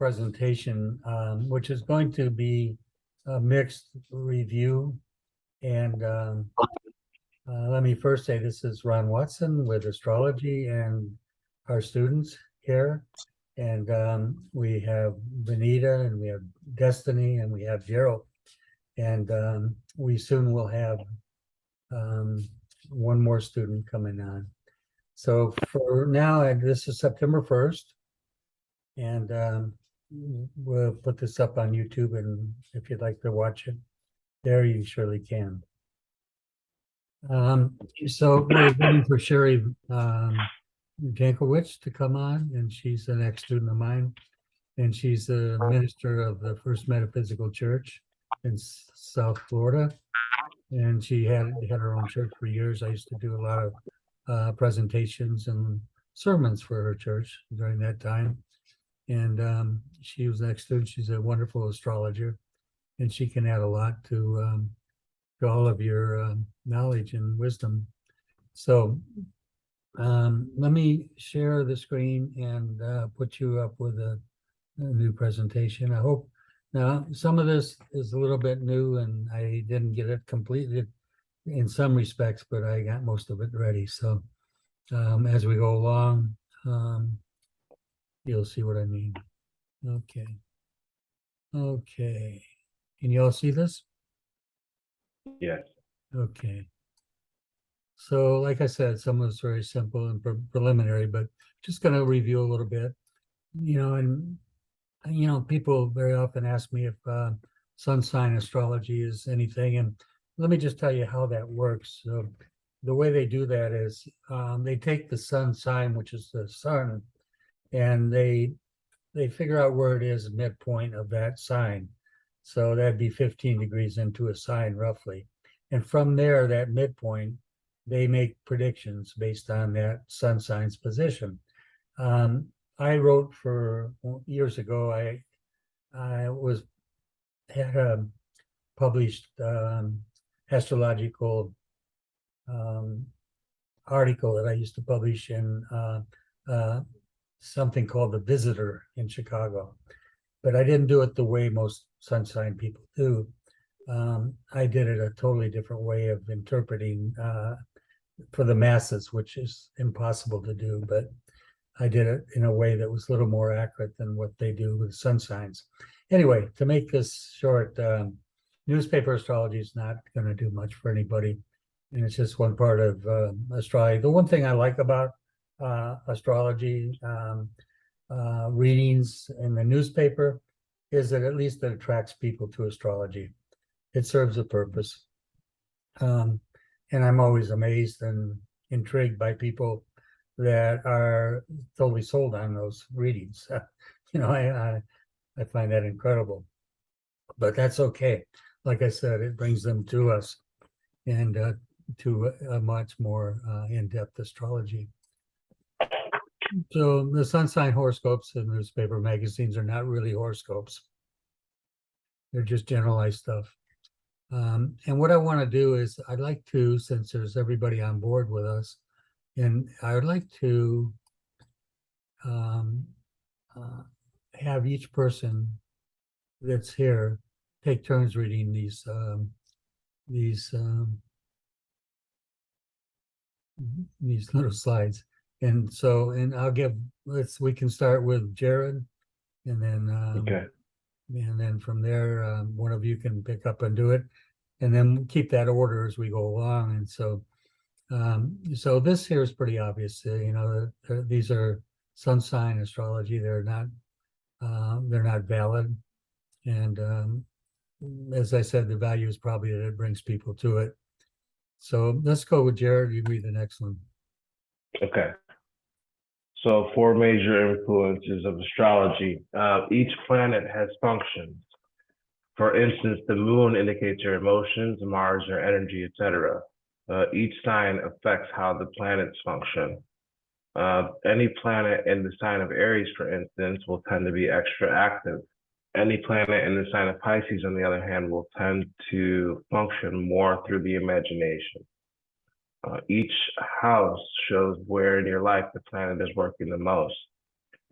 presentation, which is going to be a mixed review. And let me first say this is Ron Watson with Astrology and our students here. And we have Benita, and we have Destiny, and we have Gerald. And we soon will have one more student coming on. So for now, this is September 1st. And we'll put this up on YouTube, and if you'd like to watch it there, you surely can. So we're waiting for Sherry Jankowicz to come on, and she's an ex-student of mine, and she's a minister of the First Metaphysical Church in South Florida, and she had her own church for years. I used to do a lot of presentations and sermons for her church during that time, and she was an ex-student. She's a wonderful astrologer, and she can add a lot to all of your knowledge and wisdom. So let me share the screen and put you up with a new presentation. I hope. Now, some of this is a little bit new, and I didn't get it completed in some respects, but I got most of it ready. So as we go along, you'll see what I mean. Okay. Okay. Can you all see this? Yes. Okay. So like I said, some of it's very simple and preliminary, but just going to review a little bit, and people very often ask me if sun sign astrology is anything. And let me just tell you how that works. So the way they do that is they take the sun sign, which is the sun, and they figure out where it is midpoint of that sign. So that'd be 15 degrees into a sign roughly. And from there, that midpoint, they make predictions based on that sun sign's position. I wrote for years ago. I had a published astrological article that I used to publish in something called The Visitor in Chicago, but I didn't do it the way most sun sign people do. I did it a totally different way of interpreting for the masses, which is impossible to do, but I did it in a way that was a little more accurate than what they do with sun signs. Anyway, to make this short, newspaper astrology is not going to do much for anybody, and it's just one part of astrology. The one thing I like about astrology readings in the newspaper is that at least it attracts people to astrology. It serves a purpose. And I'm always amazed and intrigued by people that are totally sold on those readings. I find that incredible, but that's okay. Like I said, it brings them to us and to a much more in-depth astrology. So the sun sign horoscopes in newspaper magazines are not really horoscopes. They're just generalized stuff. And what I want to do is I'd like to, since there's everybody on board with us, and I would like to have each person that's here take turns reading these little slides. And so, and I'll give, we can start with Jared, and then Okay. and then from there, one of you can pick up and do it, and then keep that order as we go along. And so, so this here is pretty obvious. These are sun sign astrology. They're not valid. And as I said, the value is probably that it brings people to it. So let's go with Jared. You read the next one. Okay. So 4 major influences of astrology. Each planet has functions. For instance, the moon indicates your emotions, Mars your energy, etc. Each sign affects how the planets function. Any planet in the sign of Aries, for instance, will tend to be extra active. Any planet in the sign of Pisces, on the other hand, will tend to function more through the imagination. Each house shows where in your life the planet is working the most.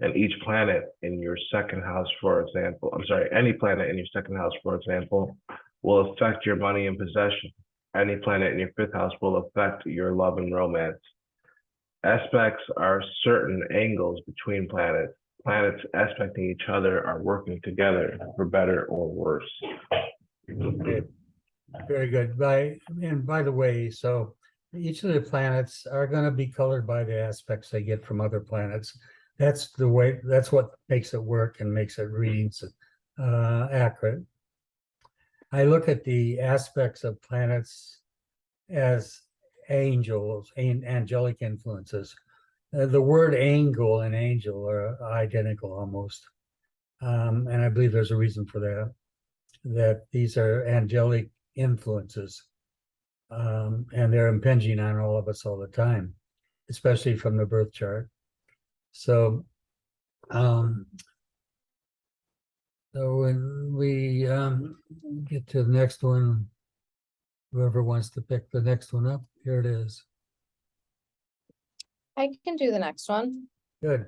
And each planet in your second house, for example, I'm sorry, any planet in your second house, for example, will affect your money and possession. Any planet in your fifth house will affect your love and romance. Aspects are certain angles between planets. Planets aspecting each other are working together for better or worse. Okay, very good. By the way, so each of the planets are going to be colored by the aspects they get from other planets. That's the way. That's what makes it work and makes it readings accurate. I look at the aspects of planets as angels, angelic influences. The word angle and angel are identical almost. And I believe there's a reason for that, that these are angelic influences. And they're impinging on all of us all the time, especially from the birth chart. So, so when we get to the next one, whoever wants to pick the next one up, here it is. I can do the next one. Good.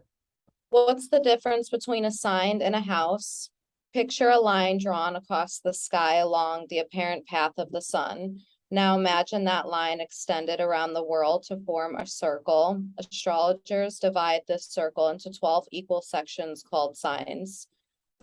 What's the difference between a sign and a house? Picture a line drawn across the sky along the apparent path of the sun. Now imagine that line extended around the world to form a circle. Astrologers divide this circle into 12 equal sections called signs.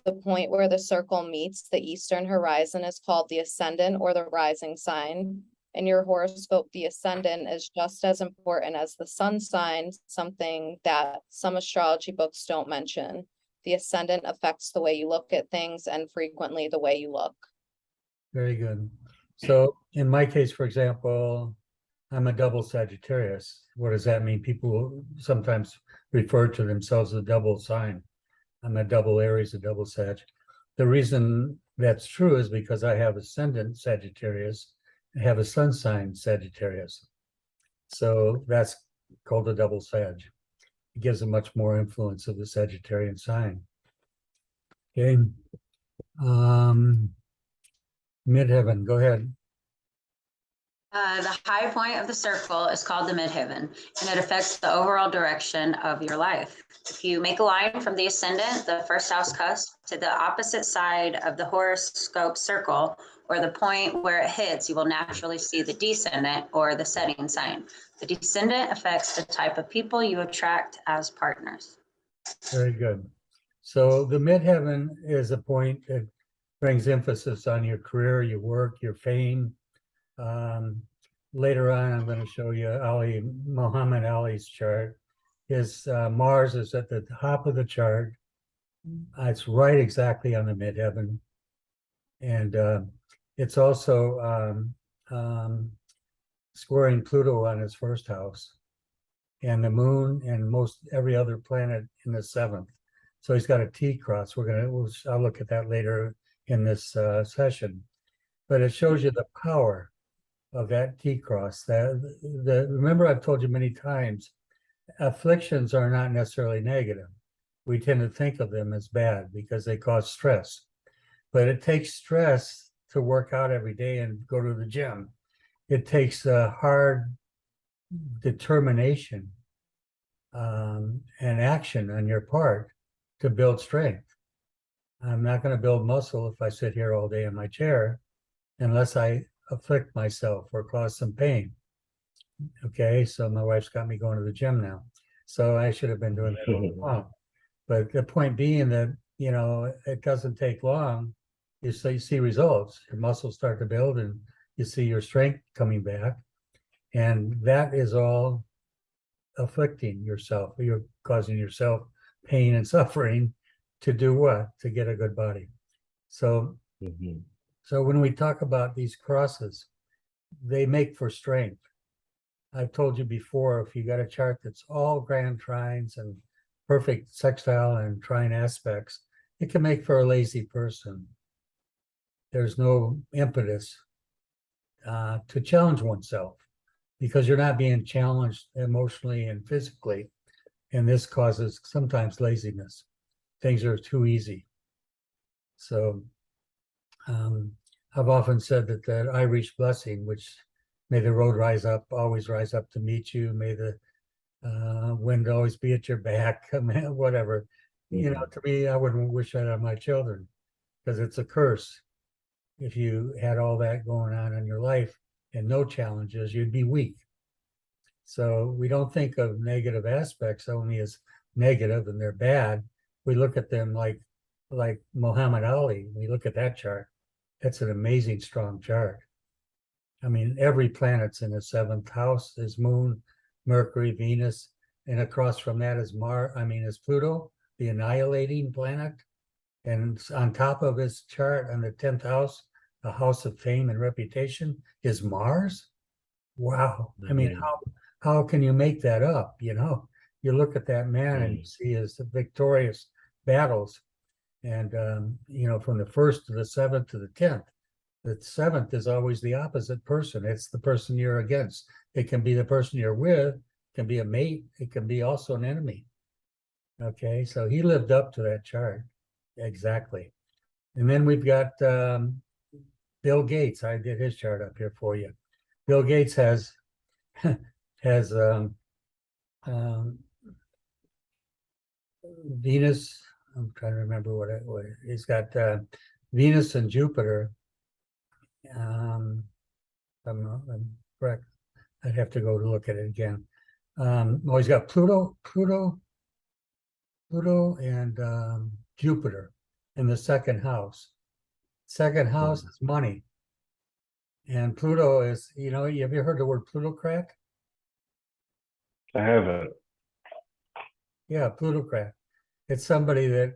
The point where the circle meets the eastern horizon is called the ascendant or the rising sign. In your horoscope, the ascendant is just as important as the sun sign, something that some astrology books don't mention. The ascendant affects the way you look at things and frequently the way you look. Very good. So in my case, for example, I'm a double Sagittarius. What does that mean? People sometimes refer to themselves as a double sign. I'm a double Aries, a double Sag. The reason that's true is because I have ascendant Sagittarius, I have a sun sign Sagittarius. So that's called a double Sag. It gives a much more influence of the Sagittarian sign. Okay. Midheaven, go ahead. The high point of the circle is called the midheaven, and it affects the overall direction of your life. If you make a line from the ascendant, the first house cusp, to the opposite side of the horoscope circle, or the point where it hits, you will naturally see the descendant or the setting sign. The descendant affects the type of people you attract as partners. Very good. So the midheaven is a point that brings emphasis on your career, your work, your fame. Later on, I'm going to show you Muhammad Ali's chart. His Mars is at the top of the chart. It's right exactly on the midheaven. And it's also squaring Pluto on his first house, and the moon and most every other planet in the seventh. So he's got a T cross. I'll look at that later in this session. But it shows you the power of that T cross. Remember, I've told you many times, afflictions are not necessarily negative. We tend to think of them as bad because they cause stress. But it takes stress to work out every day and go to the gym. It takes a hard determination and action on your part to build strength. I'm not going to build muscle if I sit here all day in my chair unless I afflict myself or cause some pain. Okay, so my wife's got me going to the gym now. So I should have been doing that all along. But the point being that, it doesn't take long. You see results. Your muscles start to build and you see your strength coming back. And that is all afflicting yourself. You're causing yourself pain and suffering to do what? To get a good body. So, so when we talk about these crosses, they make for strength. I've told you before, if you got a chart that's all grand trines and perfect sextile and trine aspects, it can make for a lazy person. There's no impetus to challenge oneself because you're not being challenged emotionally and physically. And this causes sometimes laziness. Things are too easy. So I've often said that Irish blessing, which may the road always rise up to meet you. May the Wind always be at your back, I mean, whatever. You know, to me, I wouldn't wish that on my children because it's a curse. If you had all that going on in your life and no challenges, you'd be weak. So we don't think of negative aspects only as negative and they're bad. We look at them like Muhammad Ali. We look at that chart. That's an amazing strong chart. I mean, every planet's in the seventh house. Is Moon, Mercury, Venus, and across from that is is Pluto, the annihilating planet. And on top of his chart on the 10th house, the house of fame and reputation, is Mars. Wow. I mean, how can you make that up? You know, you look at that man and you see his victorious battles. And, you know, from the 1st to the 7th to the 10th, the 7th is always the opposite person. It's the person you're against. It can be the person you're with, it can be a mate, it can be also an enemy. Okay, so he lived up to that chart. Exactly. And then we've got Bill Gates. I did his chart up here for you. Bill Gates has Venus. I'm trying to remember what he's got. Venus and Jupiter. I'm correct. I'd have to go to look at it again. Well, he's got Pluto, and Jupiter in the second house. Second house is money. And Pluto is, you know, have you ever heard the word plutocrat? I haven't. Yeah, plutocrat. It's somebody that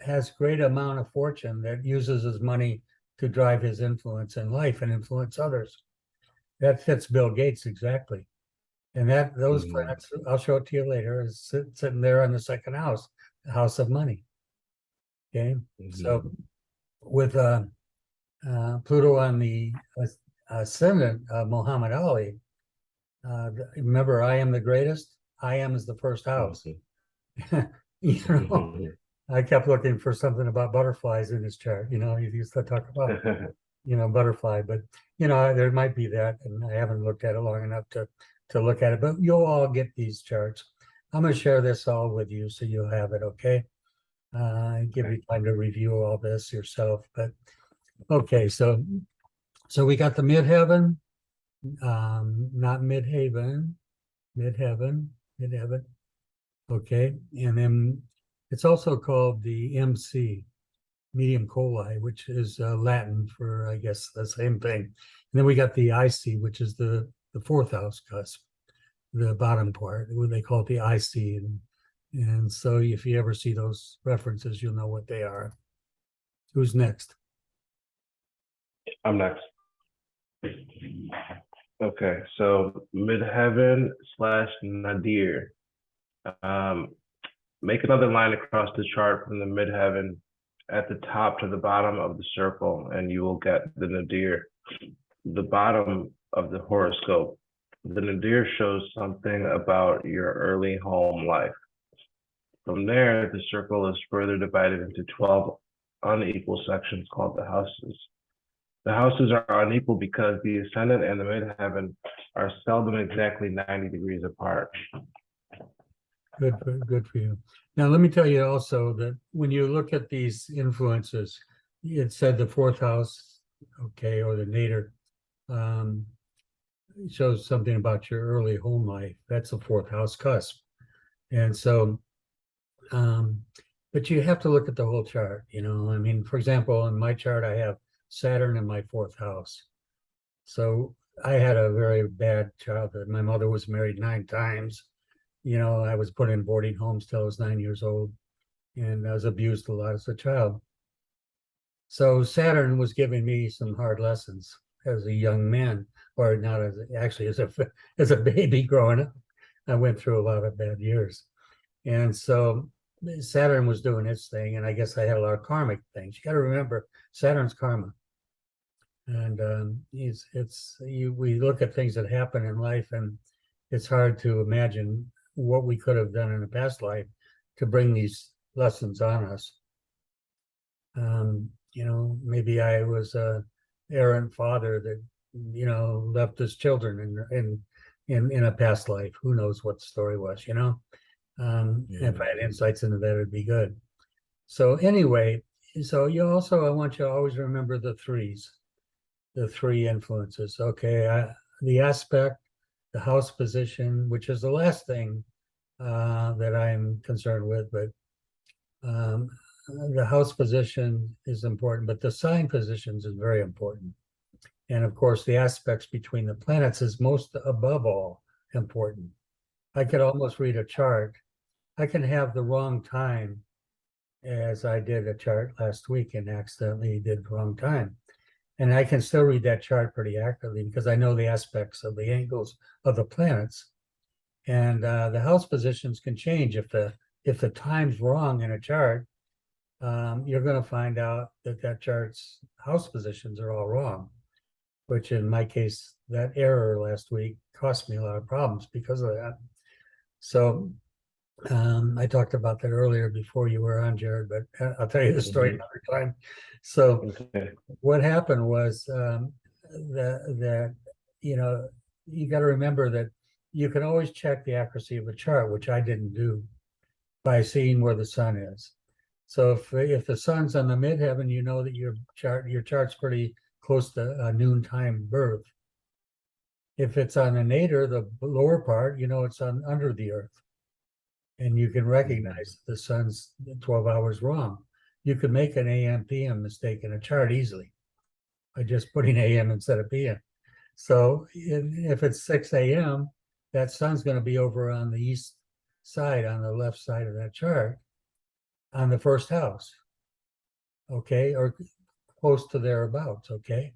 has great amount of fortune that uses his money to drive his influence in life and influence others. That fits Bill Gates exactly. And those planets, I'll show it to you later, is sitting there in the second house, the house of money. Okay, so with Pluto on the ascendant, Muhammad Ali, remember, I am the greatest. I am is the first house. You know, I kept looking for something about butterflies in his chart. You know, he used to talk about, you know, butterfly, but you know, there might be that, and I haven't looked at it long enough to look at it. But you'll all get these charts. I'm going to share this all with you, so you'll have it. Okay, give you time to review all this yourself. But okay, so we got the midheaven, not midhaven, midheaven. Okay, and then it's also called the MC, medium coli, which is Latin for, I guess, the same thing. And then we got the IC, which is the fourth house cusp, the bottom part, what they call it the IC. And so if you ever see those references, you'll know what they are. Who's next? I'm next. Okay, so midheaven / nadir. Make another line across the chart from the midheaven at the top to the bottom of the circle, and you will get the nadir, the bottom of the horoscope. The nadir shows something about your early home life. From there, the circle is further divided into 12 unequal sections called the houses. The houses are unequal because the ascendant and the midheaven are seldom exactly 90 degrees apart. Good for you. Now, let me tell you also that when you look at these influences, it said the fourth house, okay, or the nadir, shows something about your early home life. That's a fourth house cusp. And so, but you have to look at the whole chart, you know. I mean, for example, in my chart, I have Saturn in my fourth house. So I had a very bad childhood. My mother was married 9 times. You know, I was put in boarding homes till I was 9 years old, and I was abused a lot as a child. So Saturn was giving me some hard lessons as a young man, or not as actually as a baby growing up. I went through a lot of bad years, and so Saturn was doing its thing, and I guess I had a lot of karmic things. You got to remember Saturn's karma, and we look at things that happen in life, and it's hard to imagine what we could have done in a past life to bring these lessons on us. You know, maybe I was a errant father that, you know, left his children and in a past life. Who knows what the story was, you know? If I had insights into that, it'd be good. So anyway, so you also, I want you to always remember the threes, the three influences. Okay, the aspect, the house position, which is the last thing that I'm concerned with, but the house position is important, but the sign positions is very important. And of course, the aspects between the planets is most above all important. I could almost read a chart. I can have the wrong time, as I did a chart last week and accidentally did the wrong time. And I can still read that chart pretty accurately because I know the aspects of the angles of the planets. And the house positions can change. If the time's wrong in a chart, you're going to find out that that chart's house positions are all wrong, which in my case, that error last week cost me a lot of problems because of that. So I talked about that earlier before you were on, Jared, but I'll tell you the story another time. So what happened was that, you know, you got to remember that you can always check the accuracy of a chart, which I didn't do, by seeing where the sun is. So if the sun's on the midheaven, you know that your chart's pretty close to a noontime birth. If it's on a nadir, the lower part, you know it's on under the earth. And you can recognize the sun's 12 hours wrong. You could make an AM PM mistake in a chart easily by just putting AM instead of PM. So if it's 6 a.m., that sun's going to be over on the east side, on the left side of that chart, on the first house, okay, or close to thereabouts, okay?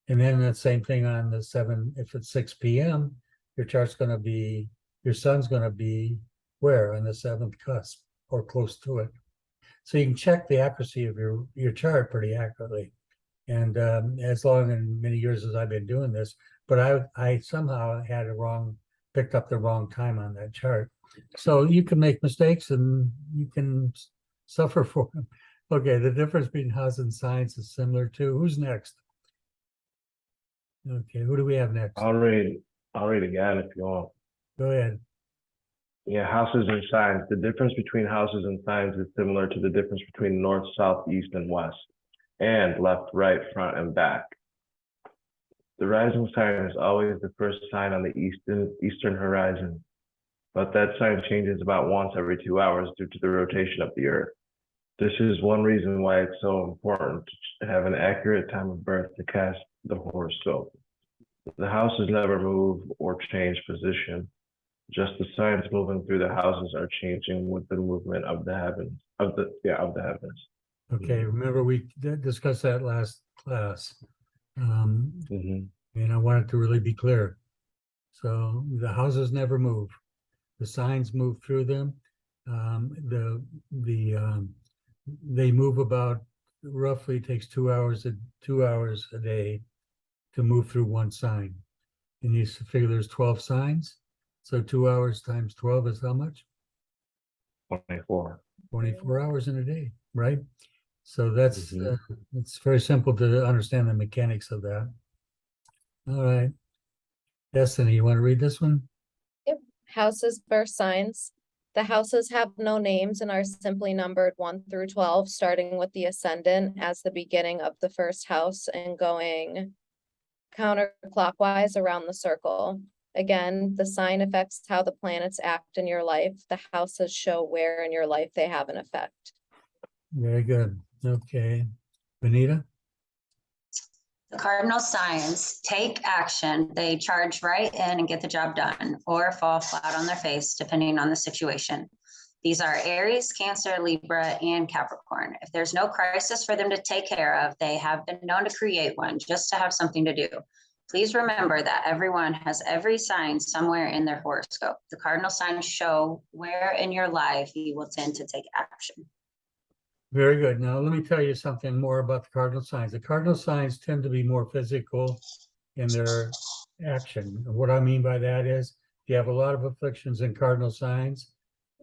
And then the same thing on the 7, if it's 6 p.m., your chart's going to be, your sun's going to be where? On the 7th cusp or close to it. So you can check the accuracy of your chart pretty accurately. And as long and many years as I've been doing this, but I somehow had picked up the wrong time on that chart. So you can make mistakes and you can suffer for them. Okay, the difference between house and signs is similar too. Who's next? Okay, who do we have next? I'll read again if you want. Go ahead. Yeah, houses and signs. The difference between houses and signs is similar to the difference between north, south, east, and west, and left, right, front, and back. The rising sign is always the first sign on the eastern horizon, but that sign changes about once every 2 hours due to the rotation of the earth. This is one reason why it's so important to have an accurate time of birth to cast the horoscope. The houses never move or change position. Just the signs moving through the houses are changing with the movement of the heavens. Okay, remember we discussed that last class. And I want it to really be clear. So the houses never move. The signs move through them. They move about, roughly takes 2 hours a day to move through one sign. And you figure there's 12 signs. So 2 hours times 12 is how much? 24. 24 hours in a day, right? So that's it's very simple to understand the mechanics of that. All right. Destiny, you want to read this one? Yep. Houses versus signs. The houses have no names and are simply numbered 1 through 12, starting with the ascendant as the beginning of the first house and going counterclockwise around the circle. Again, the sign affects how the planets act in your life. The houses show where in your life they have an effect. Very good. Okay. Benita? The cardinal signs take action. They charge right in and get the job done, or fall flat on their face, depending on the situation. These are Aries, Cancer, Libra, and Capricorn. If there's no crisis for them to take care of, they have been known to create one just to have something to do. Please remember that everyone has every sign somewhere in their horoscope. The cardinal signs show where in your life you will tend to take action. Very good. Now, let me tell you something more about the cardinal signs. The cardinal signs tend to be more physical in their action. And what I mean by that is, if you have a lot of afflictions in cardinal signs,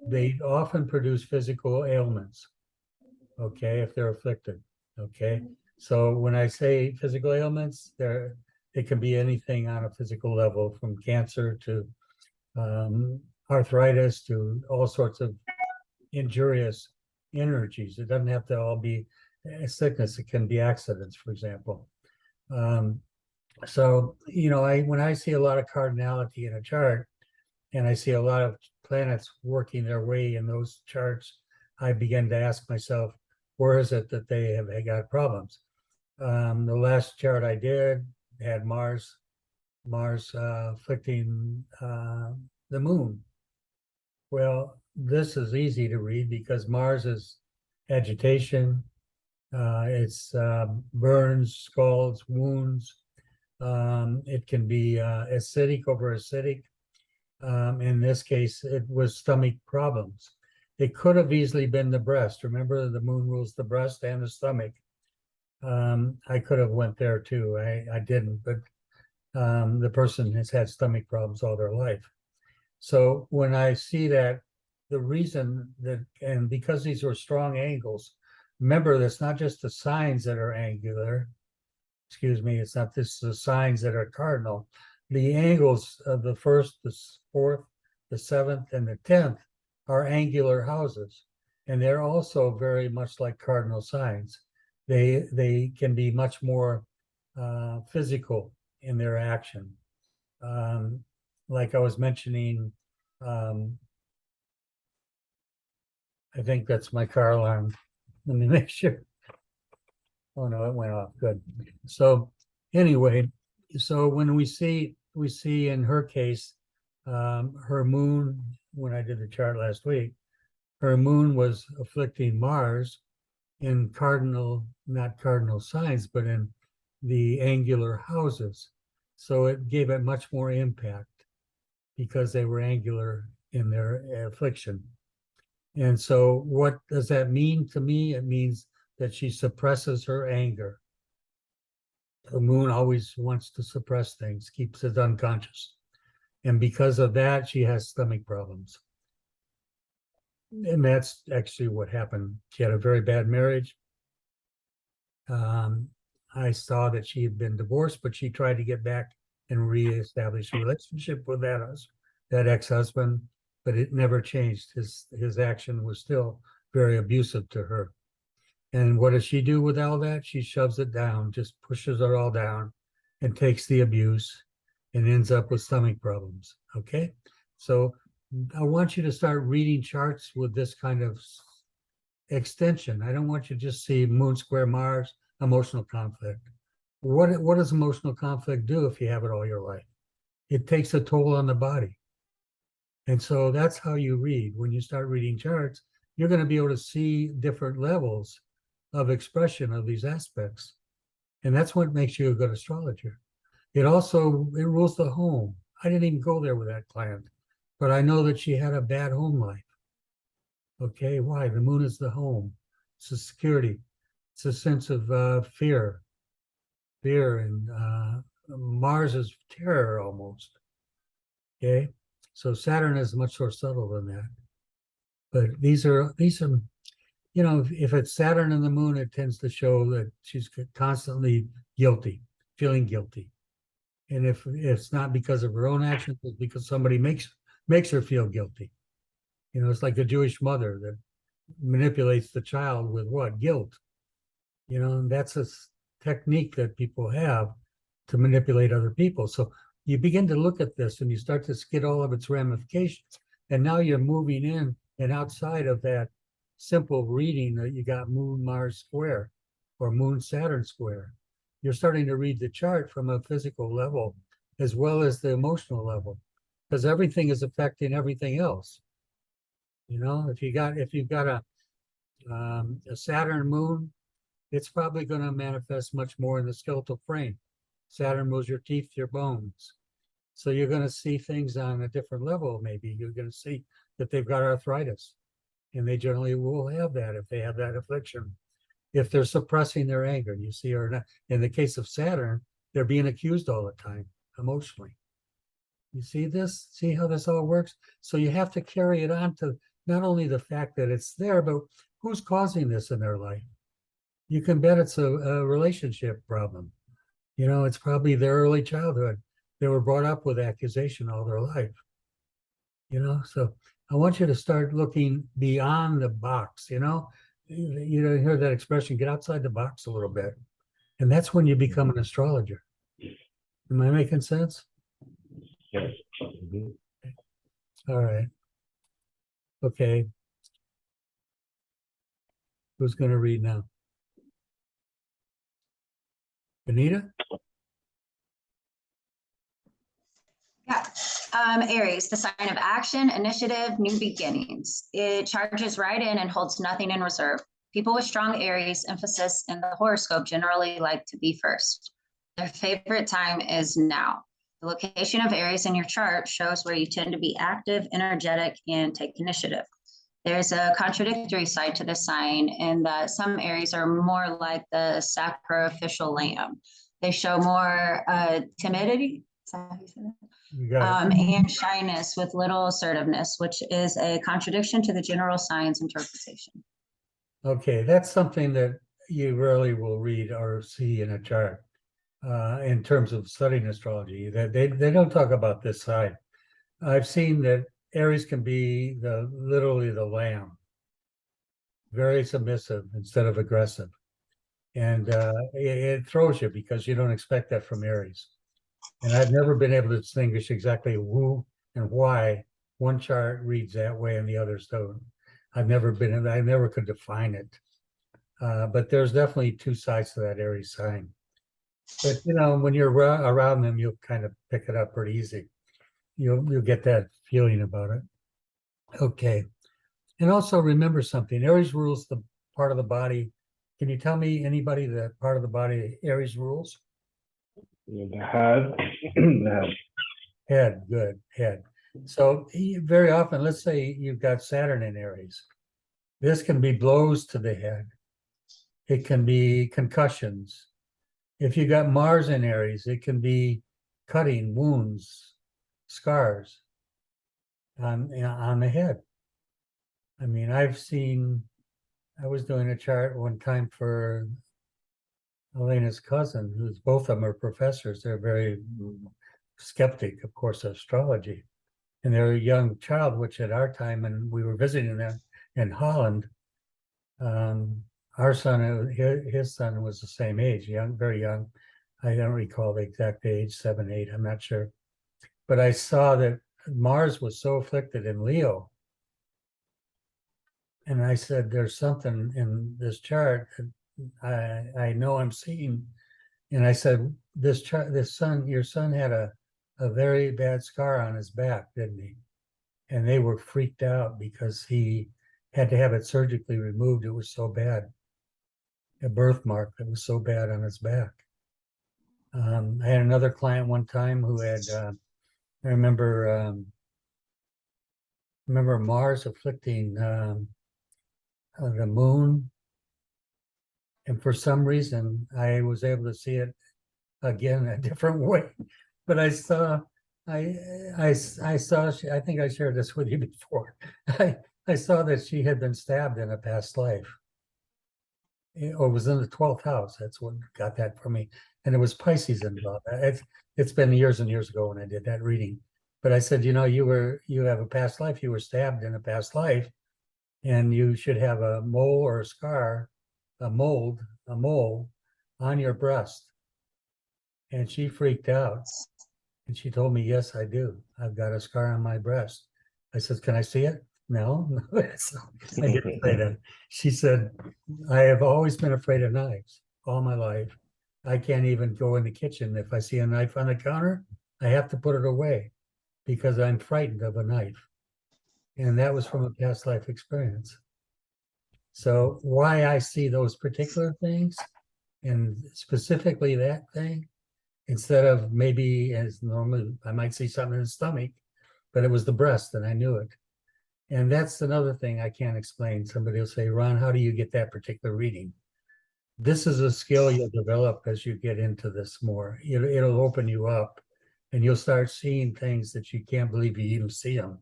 they often produce physical ailments, okay, if they're afflicted, okay? So when I say physical ailments, It can be anything on a physical level, from cancer to arthritis to all sorts of injurious energies. It doesn't have to all be a sickness. It can be accidents, for example. So, you know, when I see a lot of cardinality in a chart, and I see a lot of planets working their way in those charts, I begin to ask myself, where is it that they have got problems? The last chart I did had Mars afflicting the moon. Well, this is easy to read because Mars is agitation, it's burns, scalds, wounds. It can be acidic over acidic. In this case, it was stomach problems. It could have easily been the breast. Remember, the moon rules the breast and the stomach. I could have went there too. I didn't, but the person has had stomach problems all their life. So when I see that, the reason that, and because these were strong angles, remember, that's not just the signs that are angular. Excuse me, it's not just the signs that are cardinal. The angles of the first, the fourth, the seventh, and the 10th are angular houses. And they're also very much like cardinal signs. They can be much more physical in their action. Like I was mentioning, I think that's my car alarm. Let me make sure. Oh no, it went off. Good. So anyway, so when we see in her case, her moon, when I did the chart last week, her moon was afflicting Mars in cardinal, not cardinal signs, but in the angular houses. So it gave it much more impact because they were angular in their affliction. And so what does that mean to me? It means that she suppresses her anger. The moon always wants to suppress things, keeps it unconscious. And because of that, she has stomach problems. And that's actually what happened. She had a very bad marriage. I saw that she had been divorced, but she tried to get back and reestablish a relationship with that ex-husband, but it never changed. His action was still very abusive to her. And what does she do with all that? She shoves it down, just pushes it all down and takes the abuse and ends up with stomach problems. Okay. So I want you to start reading charts with this kind of extension. I don't want you to just see Moon square Mars, emotional conflict. What does emotional conflict do if you have it all your life? It takes a toll on the body. And so that's how you read. When you start reading charts, you're going to be able to see different levels of expression of these aspects. And that's what makes you a good astrologer. It rules the home. I didn't even go there with that client, but I know that she had a bad home life. Okay, why? The moon is the home. It's a security. It's a sense of fear, and Mars is terror almost. Okay, so Saturn is much more subtle than that. But these are, you know, if it's Saturn and the moon, it tends to show that she's constantly guilty, feeling guilty. And if it's not because of her own actions, it's because somebody makes her feel guilty. You know, it's like the Jewish mother that manipulates the child with what? Guilt. You know, and that's a technique that people have to manipulate other people. So you begin to look at this and you start to get all of its ramifications. And now you're moving in and outside of that simple reading that you got Moon Mars square or Moon Saturn square. You're starting to read the chart from a physical level as well as the emotional level, because everything is affecting everything else. You know, if you've got a Saturn moon, it's probably going to manifest much more in the skeletal frame. Saturn moves your teeth, your bones. So you're going to see things on a different level. Maybe you're going to see that they've got arthritis, and they generally will have that if they have that affliction. If they're suppressing their anger, you see, or not. In the case of Saturn, they're being accused all the time emotionally. You see this? See how this all works? So you have to carry it on to not only the fact that it's there, but who's causing this in their life? You can bet it's a relationship problem. You know, it's probably their early childhood. They were brought up with accusation all their life. You know, so I want you to start looking beyond the box, you know. You know, hear that expression, get outside the box a little bit. And that's when you become an astrologer. Am I making sense? Yes. Mhm. All right. Okay. Who's going to read now? Anita? Yeah. Aries, the sign of action, initiative, new beginnings. It charges right in and holds nothing in reserve. People with strong Aries emphasis in the horoscope generally like to be first. Their favorite time is now. The location of Aries in your chart shows where you tend to be active, energetic, and take initiative. There's a contradictory side to this sign in that some Aries are more like the sacrificial lamb. They show more timidity. Is that how you say that? You got it. And shyness with little assertiveness, which is a contradiction to the general signs interpretation. Okay, that's something that you rarely will read or see in a chart in terms of studying astrology. That they don't talk about this side. I've seen that Aries can be literally the lamb, very submissive instead of aggressive, and it throws you because you don't expect that from Aries. And I've never been able to distinguish exactly who and why one chart reads that way and the others don't. I never could define it. But there's definitely two sides to that Aries sign. But you know, when you're around them, you'll kind of pick it up pretty easy. You'll get that feeling about it. Okay. And also remember something. Aries rules the part of the body. Can you tell me anybody that part of the body Aries rules? The head. The head. Head, good, head. So very often, let's say you've got Saturn in Aries. This can be blows to the head. It can be concussions. If you got Mars in Aries, it can be cutting, wounds, scars on the head. I mean, I was doing a chart one time for Elena's cousin, who's both of them are professors. They're very skeptic, of course, of astrology. And they're a young child, which at our time, and we were visiting them in Holland, our son, his son was the same age, young, very young. I don't recall the exact age, 7, 8, I'm not sure. But I saw that Mars was so afflicted in Leo. And I said, there's something in this chart that I know I'm seeing. And I said, your son had a very bad scar on his back, didn't he? And they were freaked out because he had to have it surgically removed. It was so bad. A birthmark that was so bad on his back. I had another client one time who had, I remember Mars afflicting the moon. And for some reason, I was able to see it again a different way. But I saw, I saw, I think I shared this with you before. I saw that she had been stabbed in a past life. Or was in the 12th house. That's what got that for me. And it was Pisces involved. It's been years and years ago when I did that reading. But I said, you know, you have a past life, you were stabbed in a past life, and you should have a mole or a scar, a mole on your breast. And she freaked out. And she told me, yes, I do. I've got a scar on my breast. I said, can I see it? No, so I didn't say that. She said, I have always been afraid of knives all my life. I can't even go in the kitchen. If I see a knife on the counter, I have to put it away because I'm frightened of a knife. And that was from a past life experience. So why I see those particular things, and specifically that thing, instead of maybe as normally I might see something in the stomach, but it was the breast and I knew it. And that's another thing I can't explain. Somebody will say, Ron, how do you get that particular reading? This is a skill you'll develop as you get into this more. It'll open you up and you'll start seeing things that you can't believe you even see them.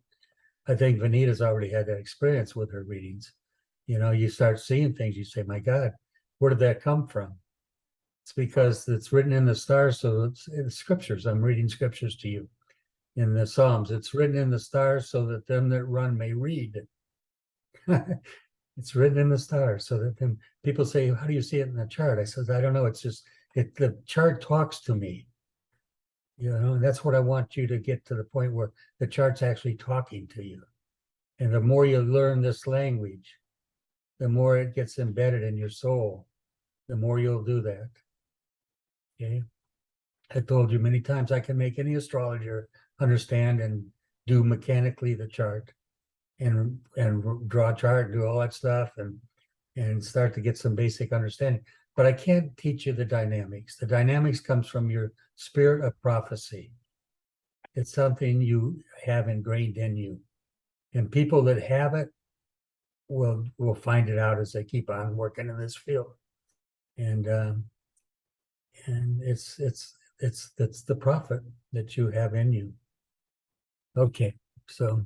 I think Vanita's already had that experience with her readings. You know, you start seeing things, you say, my God, where did that come from? It's because it's written in the stars, so it's scriptures. I'm reading scriptures to you in the Psalms. It's written in the stars so that them that run may read. It's written in the stars so that them people say, how do you see it in the chart? I said, I don't know. It's just the chart talks to me. And that's what I want you to get to the point where the chart's actually talking to you. And the more you learn this language, the more it gets embedded in your soul, the more you'll do that. Okay. I told you many times I can make any astrologer understand and do mechanically the chart and draw a chart and do all that stuff and start to get some basic understanding. But I can't teach you the dynamics. The dynamics comes from your spirit of prophecy. It's something you have ingrained in you. And people that have it will find it out as they keep on working in this field. And it's the prophet that you have in you. Okay, so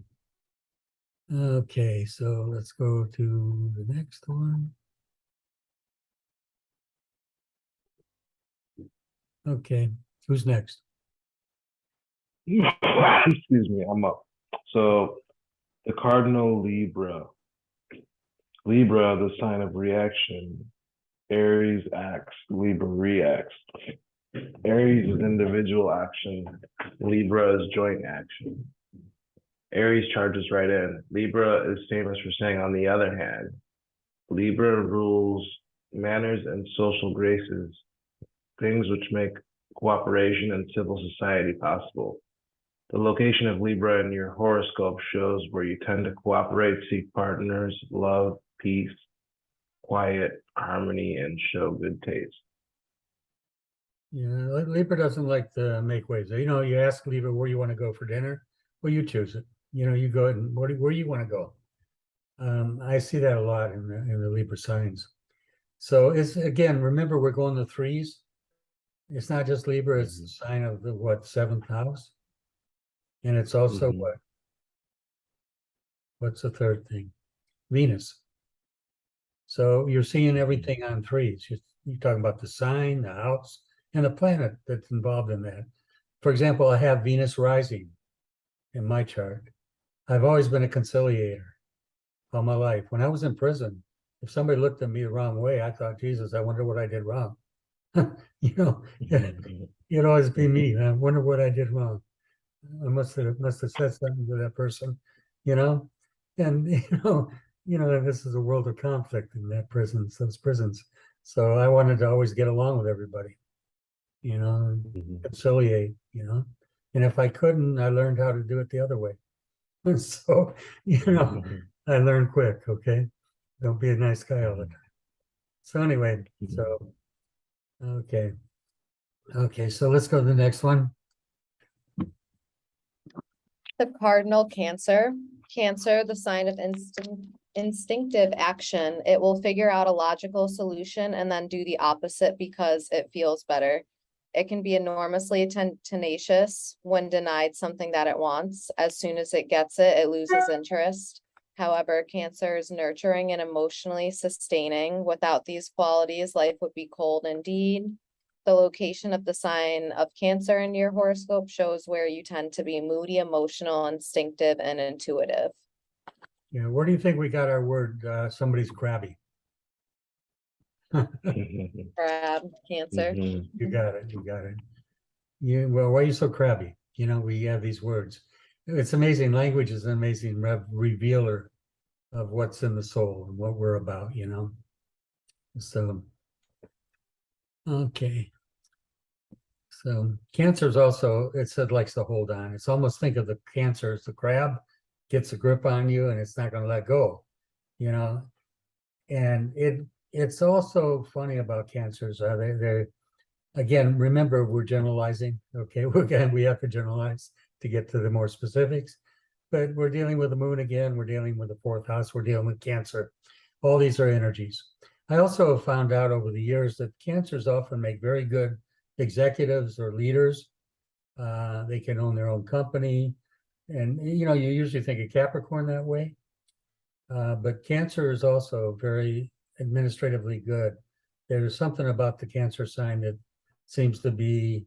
let's go to the next one. Okay, who's next? Excuse me, I'm up. So the Cardinal Libra. Libra, the sign of reaction. Aries acts, Libra reacts. Aries is individual action, Libra is joint action. Aries charges right in. Libra is famous for saying, on the other hand, Libra rules manners and social graces, things which make cooperation and civil society possible. The location of Libra in your horoscope shows where you tend to cooperate, seek partners, love, peace, quiet, harmony, and show good taste. Yeah, Libra doesn't like to make waves. You ask Libra where you want to go for dinner. Well, you choose it. You go and where you want to go. I see that a lot in the Libra signs. So it's, again, remember, we're going to threes. It's not just Libra, it's the sign of the seventh house. And it's also what's the third thing? Venus. So you're seeing everything on threes. You're talking about the sign, the house, and the planet that's involved in that. For example, I have Venus rising in my chart. I've always been a conciliator all my life. When I was in prison, if somebody looked at me the wrong way, I thought, Jesus, I wonder what I did wrong. It'd always be me. I wonder what I did wrong. I must have said something to that person, and this is a world of conflict in those prisons. So I wanted to always get along with everybody, conciliate, and if I couldn't, I learned how to do it the other way. So, I learned quick. Okay, don't be a nice guy all the time. So anyway, okay, so let's go to the next one. The Cardinal Cancer. Cancer, the sign of instinctive action. It will figure out a logical solution and then do the opposite because it feels better. It can be enormously tenacious when denied something that it wants. As soon as it gets it, it loses interest. However, Cancer is nurturing and emotionally sustaining. Without these qualities, life would be cold indeed. The location of the sign of Cancer in your horoscope shows where you tend to be moody, emotional, instinctive, and intuitive. Yeah, where do you think we got our word, somebody's crabby? Crab, Cancer. You got it. Yeah, well, why are you so crabby? We have these words. It's amazing. Language is an amazing revealer of what's in the soul and what we're about, So, okay. So Cancer is also, it said, likes to hold on. It's almost, think of the Cancer as the crab, gets a grip on you and it's not going to let go, and it's also funny about Cancers. They're again, remember, we're generalizing. Okay, we have to generalize to get to the more specifics, but we're dealing with the moon again. We're dealing with the fourth house. We're dealing with Cancer. All these are energies. I also have found out over the years that Cancers often make very good executives or leaders. They can own their own company. And, you usually think of Capricorn that way. But Cancer is also very administratively good. there's something about the Cancer sign that seems to be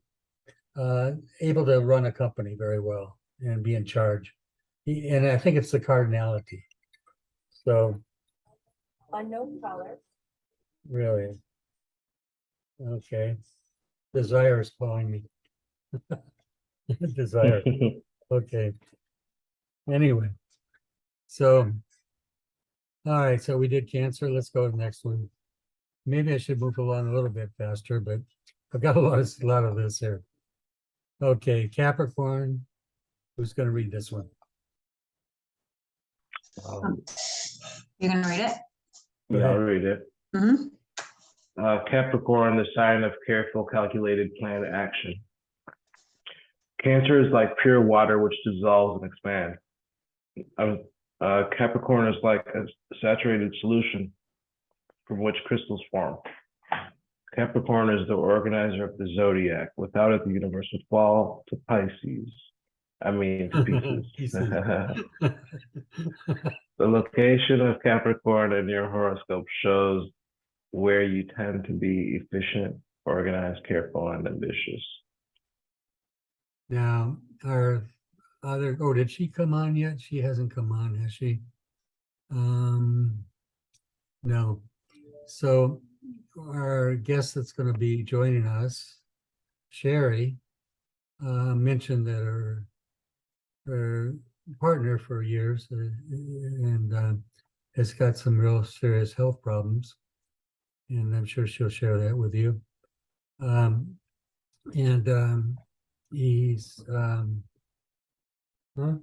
able to run a company very well and be in charge. And I think it's the cardinality. So Unknown color. really, okay. Desire is calling me. Desire. Okay. Anyway, so all right, so we did Cancer. Let's go to the next one. Maybe I should move along a little bit faster, but I've got a lot of this here. Okay, Capricorn. Who's going to read this one? You're gonna read it? Yeah, I'll read it. Mm-hmm. Capricorn, the sign of careful, calculated, planned action. Cancer is like pure water which dissolves and expands. Capricorn is like a saturated solution from which crystals form. Capricorn is the organizer of the zodiac. Without it, the universe would fall to Pisces. I mean, to pieces. Pieces. The location of Capricorn in your horoscope shows where you tend to be efficient, organized, careful, and ambitious. Now, our other, oh, did she come on yet? She hasn't come on, has she? No. So our guest that's going to be joining us, Sherry, mentioned that her partner for years and has got some real serious health problems, and I'm sure she'll share that with you. He's huh?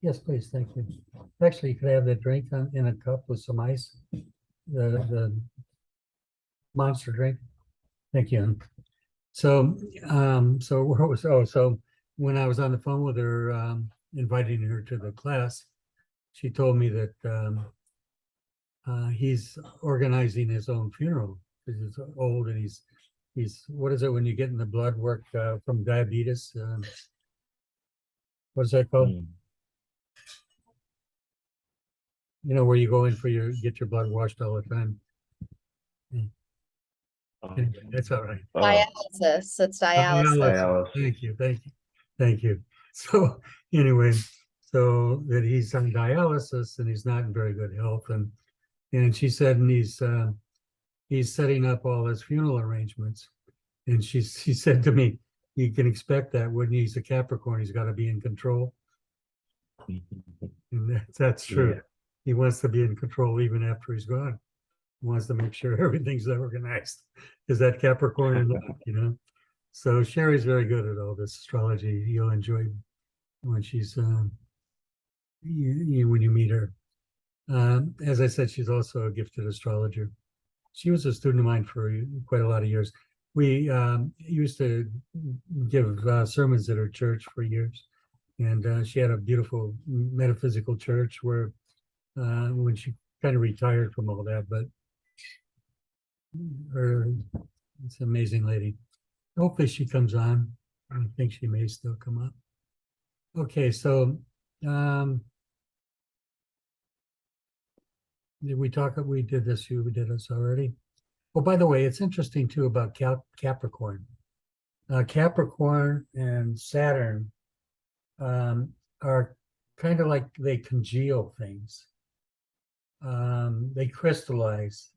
Yes, please, thank you. Actually, you could have that drink in a cup with some ice, the monster drink. Thank you. So where was, so when I was on the phone with her, inviting her to the class, she told me that he's organizing his own funeral because he's old and he's what is it when you get in the blood work from diabetes? What is that called? You know, where you go in for get your blood washed all the time. Anyway, that's all right. Dialysis, it's dialysis. Thank you. So anyway, so that he's on dialysis and he's not in very good health, and she said, and he's setting up all his funeral arrangements, and she said to me, you can expect that when he's a Capricorn, he's got to be in control, and that's true. Yeah. He wants to be in control even after he's gone. He wants to make sure everything's organized. Is that Capricorn or not, you know? So Sherry's very good at all this astrology. You'll enjoy when she's when you meet her. As I said, she's also a gifted astrologer. She was a student of mine for quite a lot of years. We used to give sermons at her church for years, and she had a beautiful metaphysical church where when she kind of retired from all that, but it's an amazing lady. Hopefully she comes on. I think she may still come up. Okay, so did we talk? We did this already. Oh, by the way, it's interesting too about Capricorn. Capricorn and Saturn are kind of like they congeal things. They crystallize.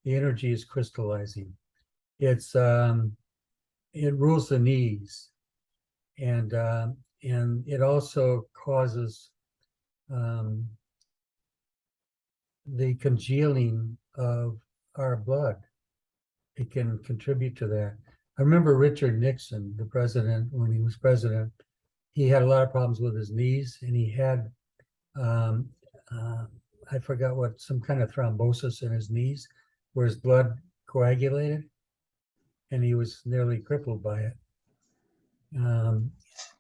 The energy is crystallizing. It rules the knees, and it also causes the congealing of our blood. It can contribute to that. I remember Richard Nixon, the president, when he was president, he had a lot of problems with his knees, and he had I forgot what, some kind of thrombosis in his knees where his blood coagulated, and he was nearly crippled by it.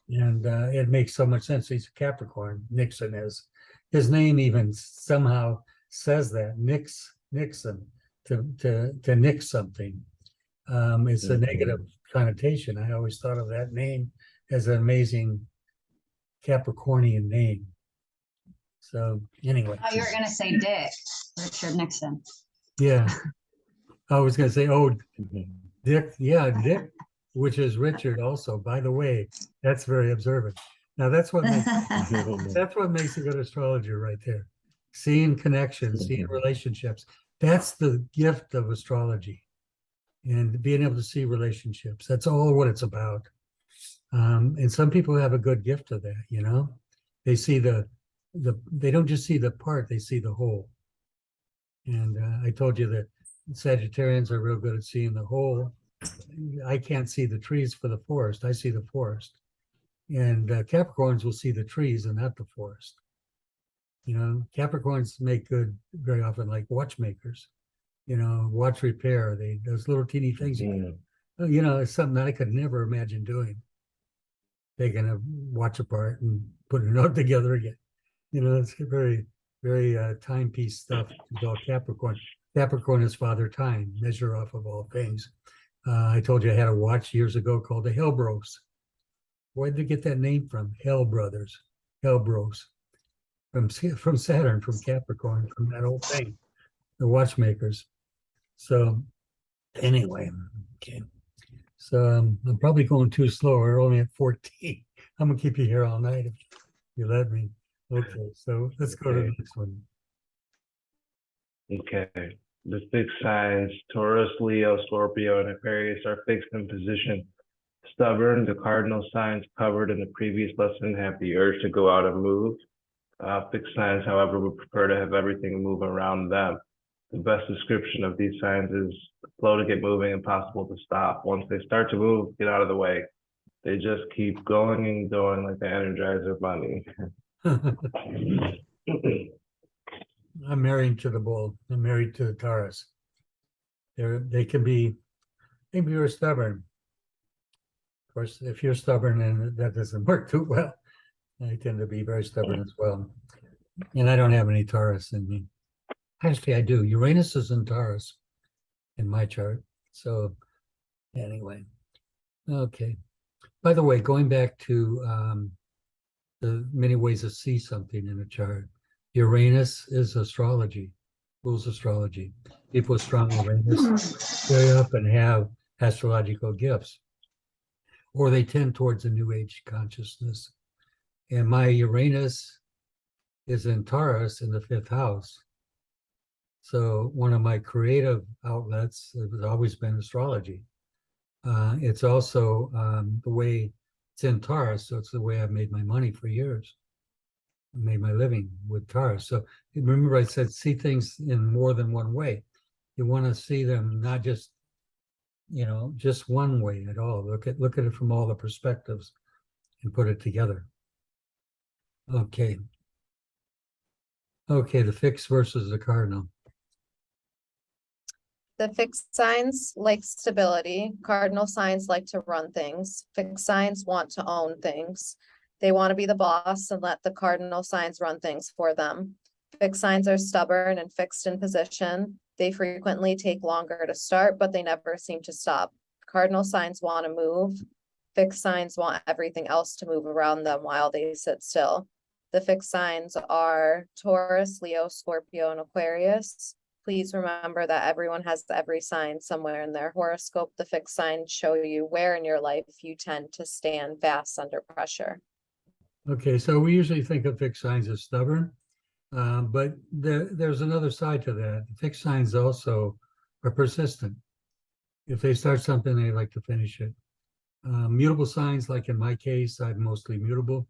It makes so much sense. He's a Capricorn, Nixon is. His name even somehow says that, Nixon, to nix something. It's a negative connotation. I always thought of that name as an amazing Capricornian name. So anyway. Oh, you were gonna say Dick, Richard Nixon. Yeah. I was gonna say, oh, Dick, yeah, Dick, which is Richard also, by the way, that's very observant. Now that's what makes a good astrologer right there. Seeing connections, seeing relationships. That's the gift of astrology. And being able to see relationships. That's all what it's about. And some people have a good gift of that, you know. They see they don't just see the part, they see the whole. And I told you that Sagittarians are real good at seeing the whole. I can't see the trees for the forest. I see the forest. And Capricorns will see the trees and not the forest. You know, Capricorns make good very often like watchmakers, you know, watch repair. Those little teeny things, you know, it's something that I could never imagine doing. Taking a watch apart and putting it all together again. You know, it's very, very timepiece stuff. It's all Capricorn. Capricorn is father time, measure off of all things. I told you I had a watch years ago called the Hellbros. Where did they get that name from? Hell Brothers, Hellbros, from Saturn, from Capricorn, from that whole thing, the watchmakers. So anyway, okay. So I'm probably going too slow. We're only at 14. I'm gonna keep you here all night if you let me. Okay, so let's go to the next one. Okay. The fixed signs, Taurus, Leo, Scorpio, and Aquarius are fixed in position. Stubborn, the cardinal signs covered in the previous lesson have the urge to go out and move. Fixed signs, however, would prefer to have everything move around them. The best description of these signs is slow to get moving, impossible to stop. Once they start to move, get out of the way. They just keep going and going like the Energizer Bunny. I'm married to the bull. I'm married to the Taurus. They can be very stubborn. Of course, if you're stubborn and that doesn't work too well, I tend to be very stubborn as well. And I don't have any Taurus in me. Actually, I do. Uranus is in Taurus in my chart. So anyway, okay. By the way, going back to the many ways to see something in a chart, Uranus is astrology, rules astrology. People with strong Uranus very often have astrological gifts, or they tend towards a New Age consciousness. And my Uranus is in Taurus in the 5th house. So one of my creative outlets has always been astrology. It's also the way it's in Taurus, so it's the way I've made my money for years. I made my living with Taurus. So remember I said, see things in more than one way. You want to see them not just, you know, just one way at all. Look at it from all the perspectives and put it together. Okay. Okay, the fixed versus the cardinal. The fixed signs like stability. Cardinal signs like to run things. Fixed signs want to own things. They want to be the boss and let the cardinal signs run things for them. Fixed signs are stubborn and fixed in position. They frequently take longer to start, but they never seem to stop. Cardinal signs want to move. Fixed signs want everything else to move around them while they sit still. The fixed signs are Taurus, Leo, Scorpio, and Aquarius. Please remember that everyone has every sign somewhere in their horoscope. The fixed signs show you where in your life you tend to stand fast under pressure. Okay, so we usually think of fixed signs as stubborn, but there's another side to that. Fixed signs also are persistent. If they start something, they like to finish it. Mutable signs, like in my case, I'm mostly mutable.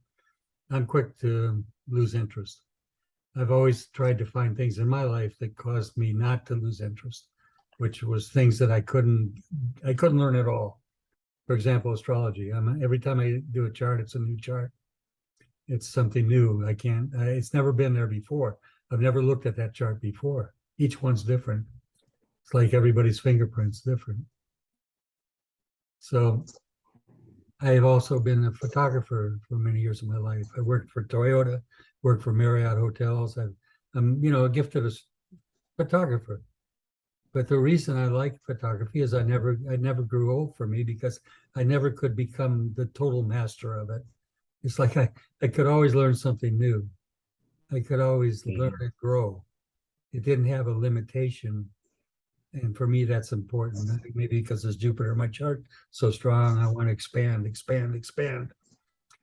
I'm quick to lose interest. I've always tried to find things in my life that caused me not to lose interest, which was things that I couldn't learn at all. For example, astrology. Every time I do a chart, it's a new chart. It's something new. It's never been there before. I've never looked at that chart before. Each one's different. It's like everybody's fingerprint's different. So I have also been a photographer for many years of my life. I worked for Toyota, worked for Marriott Hotels. I'm, a gifted photographer. But the reason I like photography is I never grew old for me because I never could become the total master of it. It's like I could always learn something new. I could always learn and grow. It didn't have a limitation And for me, that's important. Maybe because it's Jupiter in my chart so strong, I want to expand, expand, expand.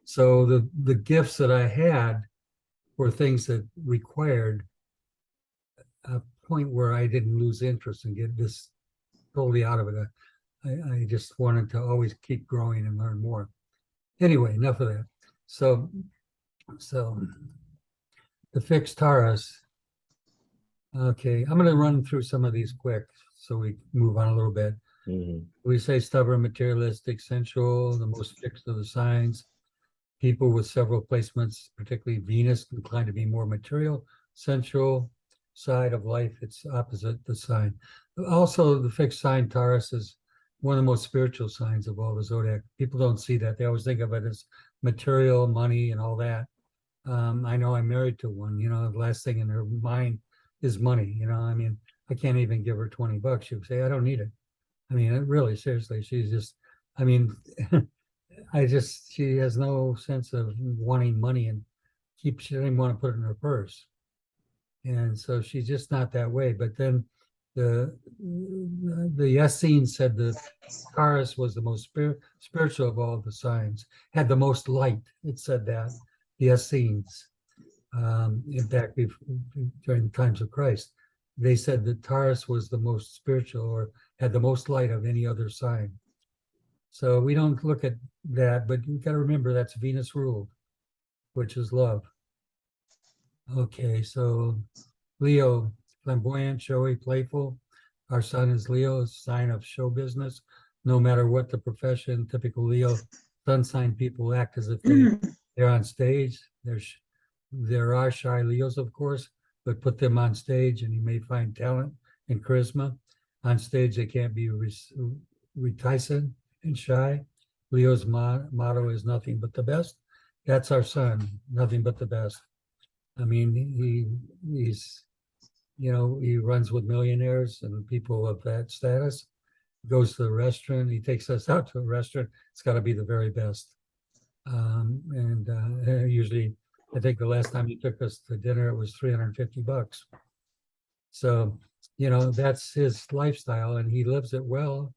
So the gifts that I had were things that required a point where I didn't lose interest and get this totally out of it. I just wanted to always keep growing and learn more. Anyway, enough of that. So the fixed Taurus. Okay, I'm going to run through some of these quick so we move on a little bit. We say stubborn, materialistic, sensual, the most fixed of the signs. People with several placements, particularly Venus, inclined to be more material, sensual side of life. It's opposite the sign. Also, the fixed sign Taurus is one of the most spiritual signs of all the zodiac. People don't see that. They always think of it as material, money, and all that. I know I'm married to one. The last thing in her mind is money. I mean, I can't even give her $20. She would say, I don't need it. I mean, really, seriously, she's just, I mean, she has no sense of wanting money and she doesn't even want to put it in her purse. And so she's just not that way. But then the Essene said that Taurus was the most spiritual of all the signs, had the most light. It said that, the Essenes. In fact, during the times of Christ, they said that Taurus was the most spiritual or had the most light of any other sign. So we don't look at that, but you got to remember that's Venus ruled, which is love. Okay, so Leo, flamboyant, showy, playful. Our sun is Leo, a sign of show business. No matter what the profession, typical Leo sun sign people act as if they're on stage. There are shy Leos, of course, but put them on stage and you may find talent and charisma. On stage, they can't be reticent and shy. Leo's motto is nothing but the best. That's our sun, nothing but the best. I mean, he's, he runs with millionaires and people of that status, goes to the restaurant, he takes us out to a restaurant, it's got to be the very best. Usually, I think the last time he took us to dinner, it was $350. So, that's his lifestyle and he lives it well.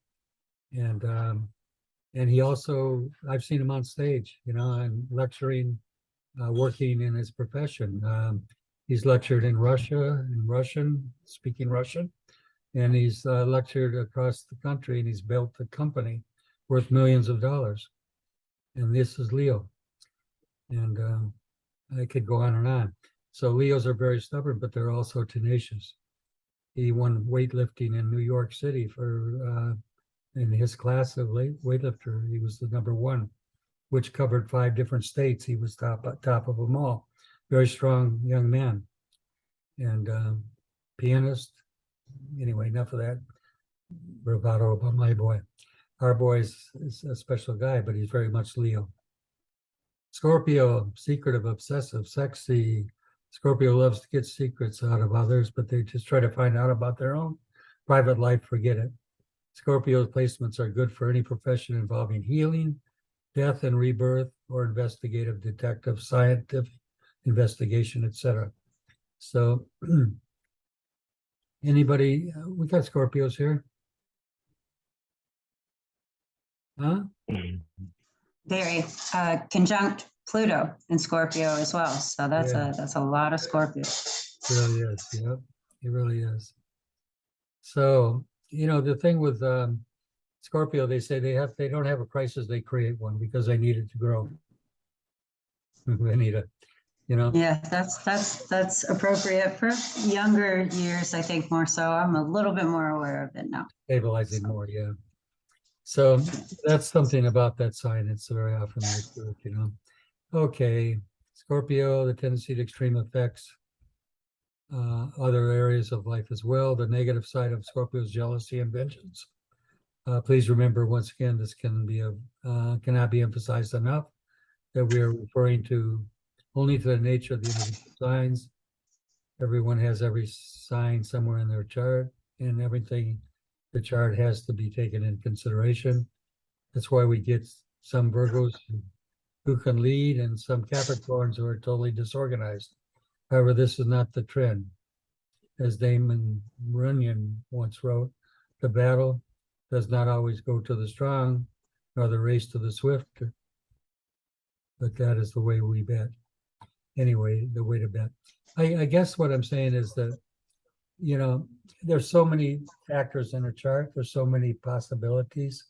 And he also, I've seen him on stage, and lecturing, working in his profession. He's lectured in Russia, in Russian, speaking Russian, and he's lectured across the country and he's built a company worth millions of dollars. And this is Leo. And I could go on and on. So Leos are very stubborn, but they're also tenacious. He won weightlifting in New York City in his class of weightlifter. He was the number one, which covered 5 different states. He was top of them all. Very strong young man and pianist. Anyway, enough of that bravado about my boy. Our boy is a special guy, but he's very much Leo. Scorpio, secretive, obsessive, sexy. Scorpio loves to get secrets out of others, but they just try to find out about their own private life, forget it. Scorpio's placements are good for any profession involving healing, death and rebirth, or investigative, detective, scientific investigation, etc. So anybody, we got Scorpios here? Huh? Very conjunct Pluto in Scorpio as well. So that's Yeah. that's a lot of Scorpio. It really is. Yep, it really is. So, the thing with Scorpio, they say they don't have a crisis, they create one because they need it to grow. They need a, Yeah, that's appropriate for younger years, I think more so. I'm a little bit more aware of it now. stabilizing more, yeah. So that's something about that sign. It's very often like, Okay, Scorpio, the tendency to extreme effects, other areas of life as well. The negative side of Scorpio is jealousy and vengeance. Please remember, once again, this cannot be emphasized enough, that we are referring only to the nature of the individual signs. Everyone has every sign somewhere in their chart, and everything the chart has to be taken in consideration. That's why we get some Virgos who can lead and some Capricorns who are totally disorganized. However, this is not the trend. As Damon Runyon once wrote, the battle does not always go to the strong, nor the race to the swift. But that is the way we bet. Anyway, the way to bet. I guess what I'm saying is that, you know, there's so many factors in a chart. There's so many possibilities.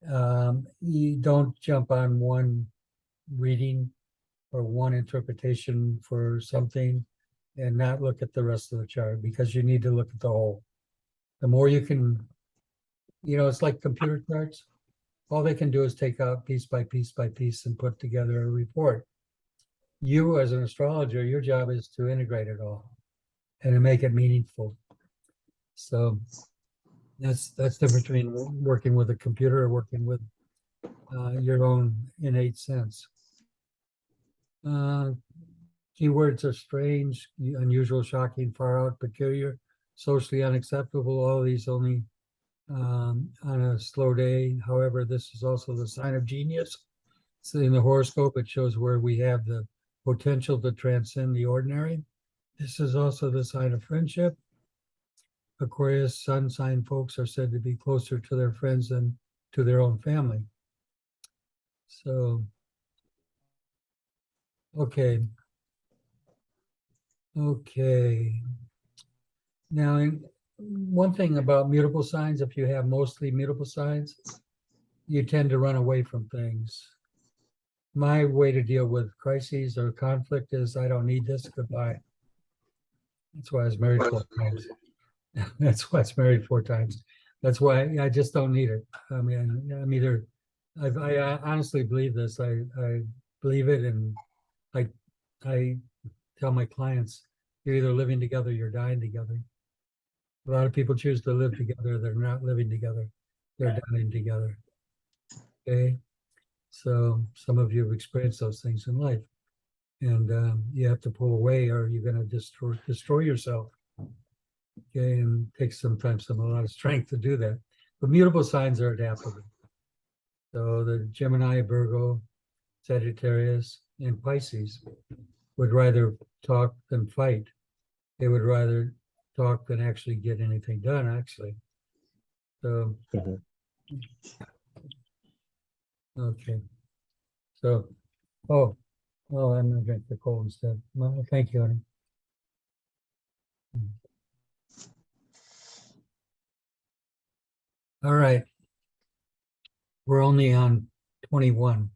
You don't jump on one reading or one interpretation for something and not look at the rest of the chart, because you need to look at the whole. The more you can, you know, it's like computer charts. All they can do is take out piece by piece by piece and put together a report. You, as an astrologer, your job is to integrate it all and to make it meaningful. So that's the difference between working with a computer or working with your own innate sense. Keywords are strange, unusual, shocking, far out, peculiar, socially unacceptable. All these only on a slow day. However, this is also the sign of genius. So in the horoscope, it shows where we have the potential to transcend the ordinary. This is also the sign of friendship. Aquarius sun sign folks are said to be closer to their friends than to their own family. So, okay. Now, one thing about mutable signs, if you have mostly mutable signs, you tend to run away from things. My way to deal with crises or conflict is, I don't need this, goodbye. That's why I was married 4 times. That's why I was married 4 times. That's why I just don't need it. I mean, I'm either, I honestly believe this. I believe it, and I tell my clients, you're either living together, you're dying together. A lot of people choose to live together. They're not living together. They're dying together. Okay. So some of you have experienced those things in life, and you have to pull away, or you're going to destroy yourself. Okay, and it takes sometimes a lot of strength to do that. But mutable signs are adaptable. So the Gemini, Virgo, Sagittarius, and Pisces would rather talk than fight. They would rather talk than actually get anything done, actually. So, okay. So, oh, I'm gonna drink the cold instead. No, thank you, honey. All right. We're only on 21.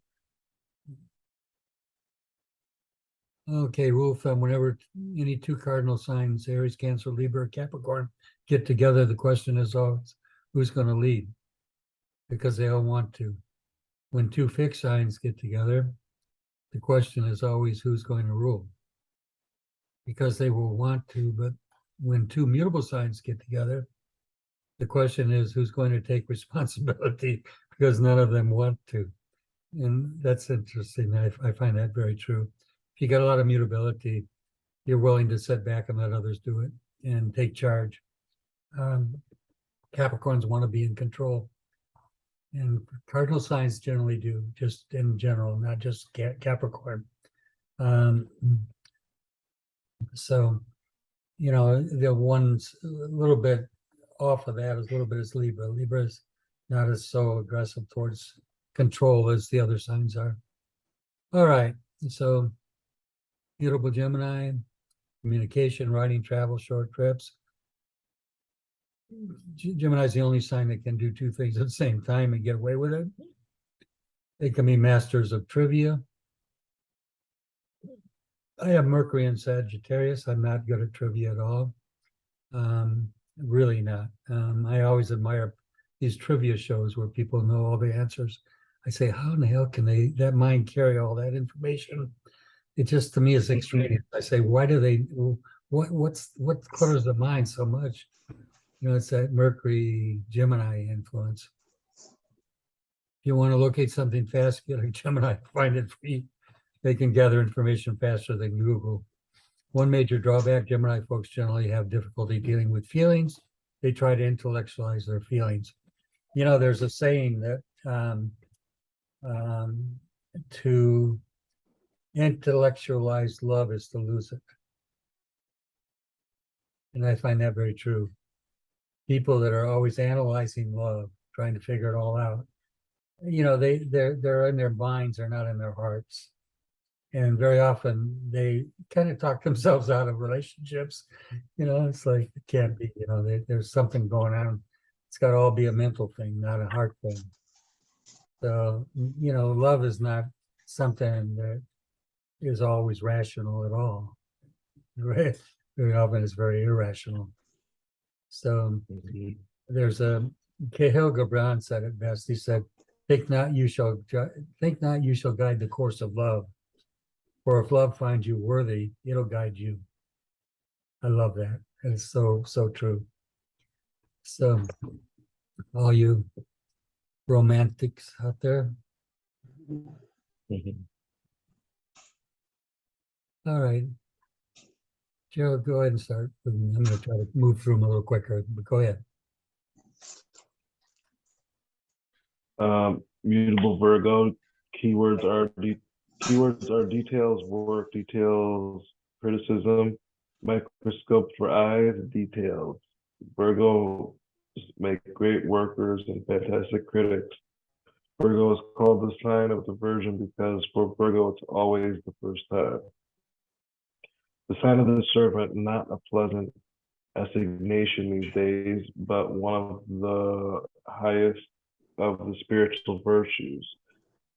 Okay, rule of thumb, whenever any 2 cardinal signs, Aries, Cancer, Libra, Capricorn, get together, the question is always, who's going to lead? Because they all want to. When 2 fixed signs get together, the question is always, who's going to rule? Because they will want to, but when 2 mutable signs get together, the question is, who's going to take responsibility? Because none of them want to. And that's interesting. I find that very true. If you got a lot of mutability, you're willing to sit back and let others do it and take charge. Capricorns want to be in control. And cardinal signs generally do, just in general, not just Capricorn. So, you know, the one's a little bit off of that, as a little bit is Libra. Libra is not as so aggressive towards control as the other signs are. All right, so mutable Gemini, communication, writing, travel, short trips. Gemini is the only sign that can do 2 things at the same time and get away with it. They can be masters of trivia. I have Mercury in Sagittarius. I'm not good at trivia at all. Really not. I always admire these trivia shows where people know all the answers. I say, how in the hell can that mind carry all that information? It just, to me, is extraneous. I say, why do they, what clutters the mind so much? You know, it's that Mercury Gemini influence. If you want to locate something fast, get a Gemini, find it free. They can gather information faster than Google. One major drawback, Gemini folks generally have difficulty dealing with feelings. They try to intellectualize their feelings. You know, there's a saying that to intellectualize love is to lose it. And I find that very true. people that are always analyzing love, trying to figure it all out. You know, they're in their minds, they're not in their hearts. And very often they kind of talk themselves out of relationships. You know, it's like it can't be, you know, there's something going on. It's got to all be a mental thing, not a heart thing. So, you know, love is not something that is always rational at all. Right? Very often it's very irrational. So there's a Cahill Gibran said it best. He said, think not you shall guide the course of love. For if love finds you worthy, it'll guide you. I love that. It's so true. So all you romantics out there. Mhm. All right. Gerald, go ahead and start. I'm going to try to move through them a little quicker, but go ahead. Mutable Virgo, keywords are details, work details, criticism, microscope for eyes, details. Virgo make great workers and fantastic critics. Virgo is called the sign of the Virgin because for Virgo it's always the first time. The sign of the servant, not a pleasant assignation these days, but one of the highest of the spiritual virtues.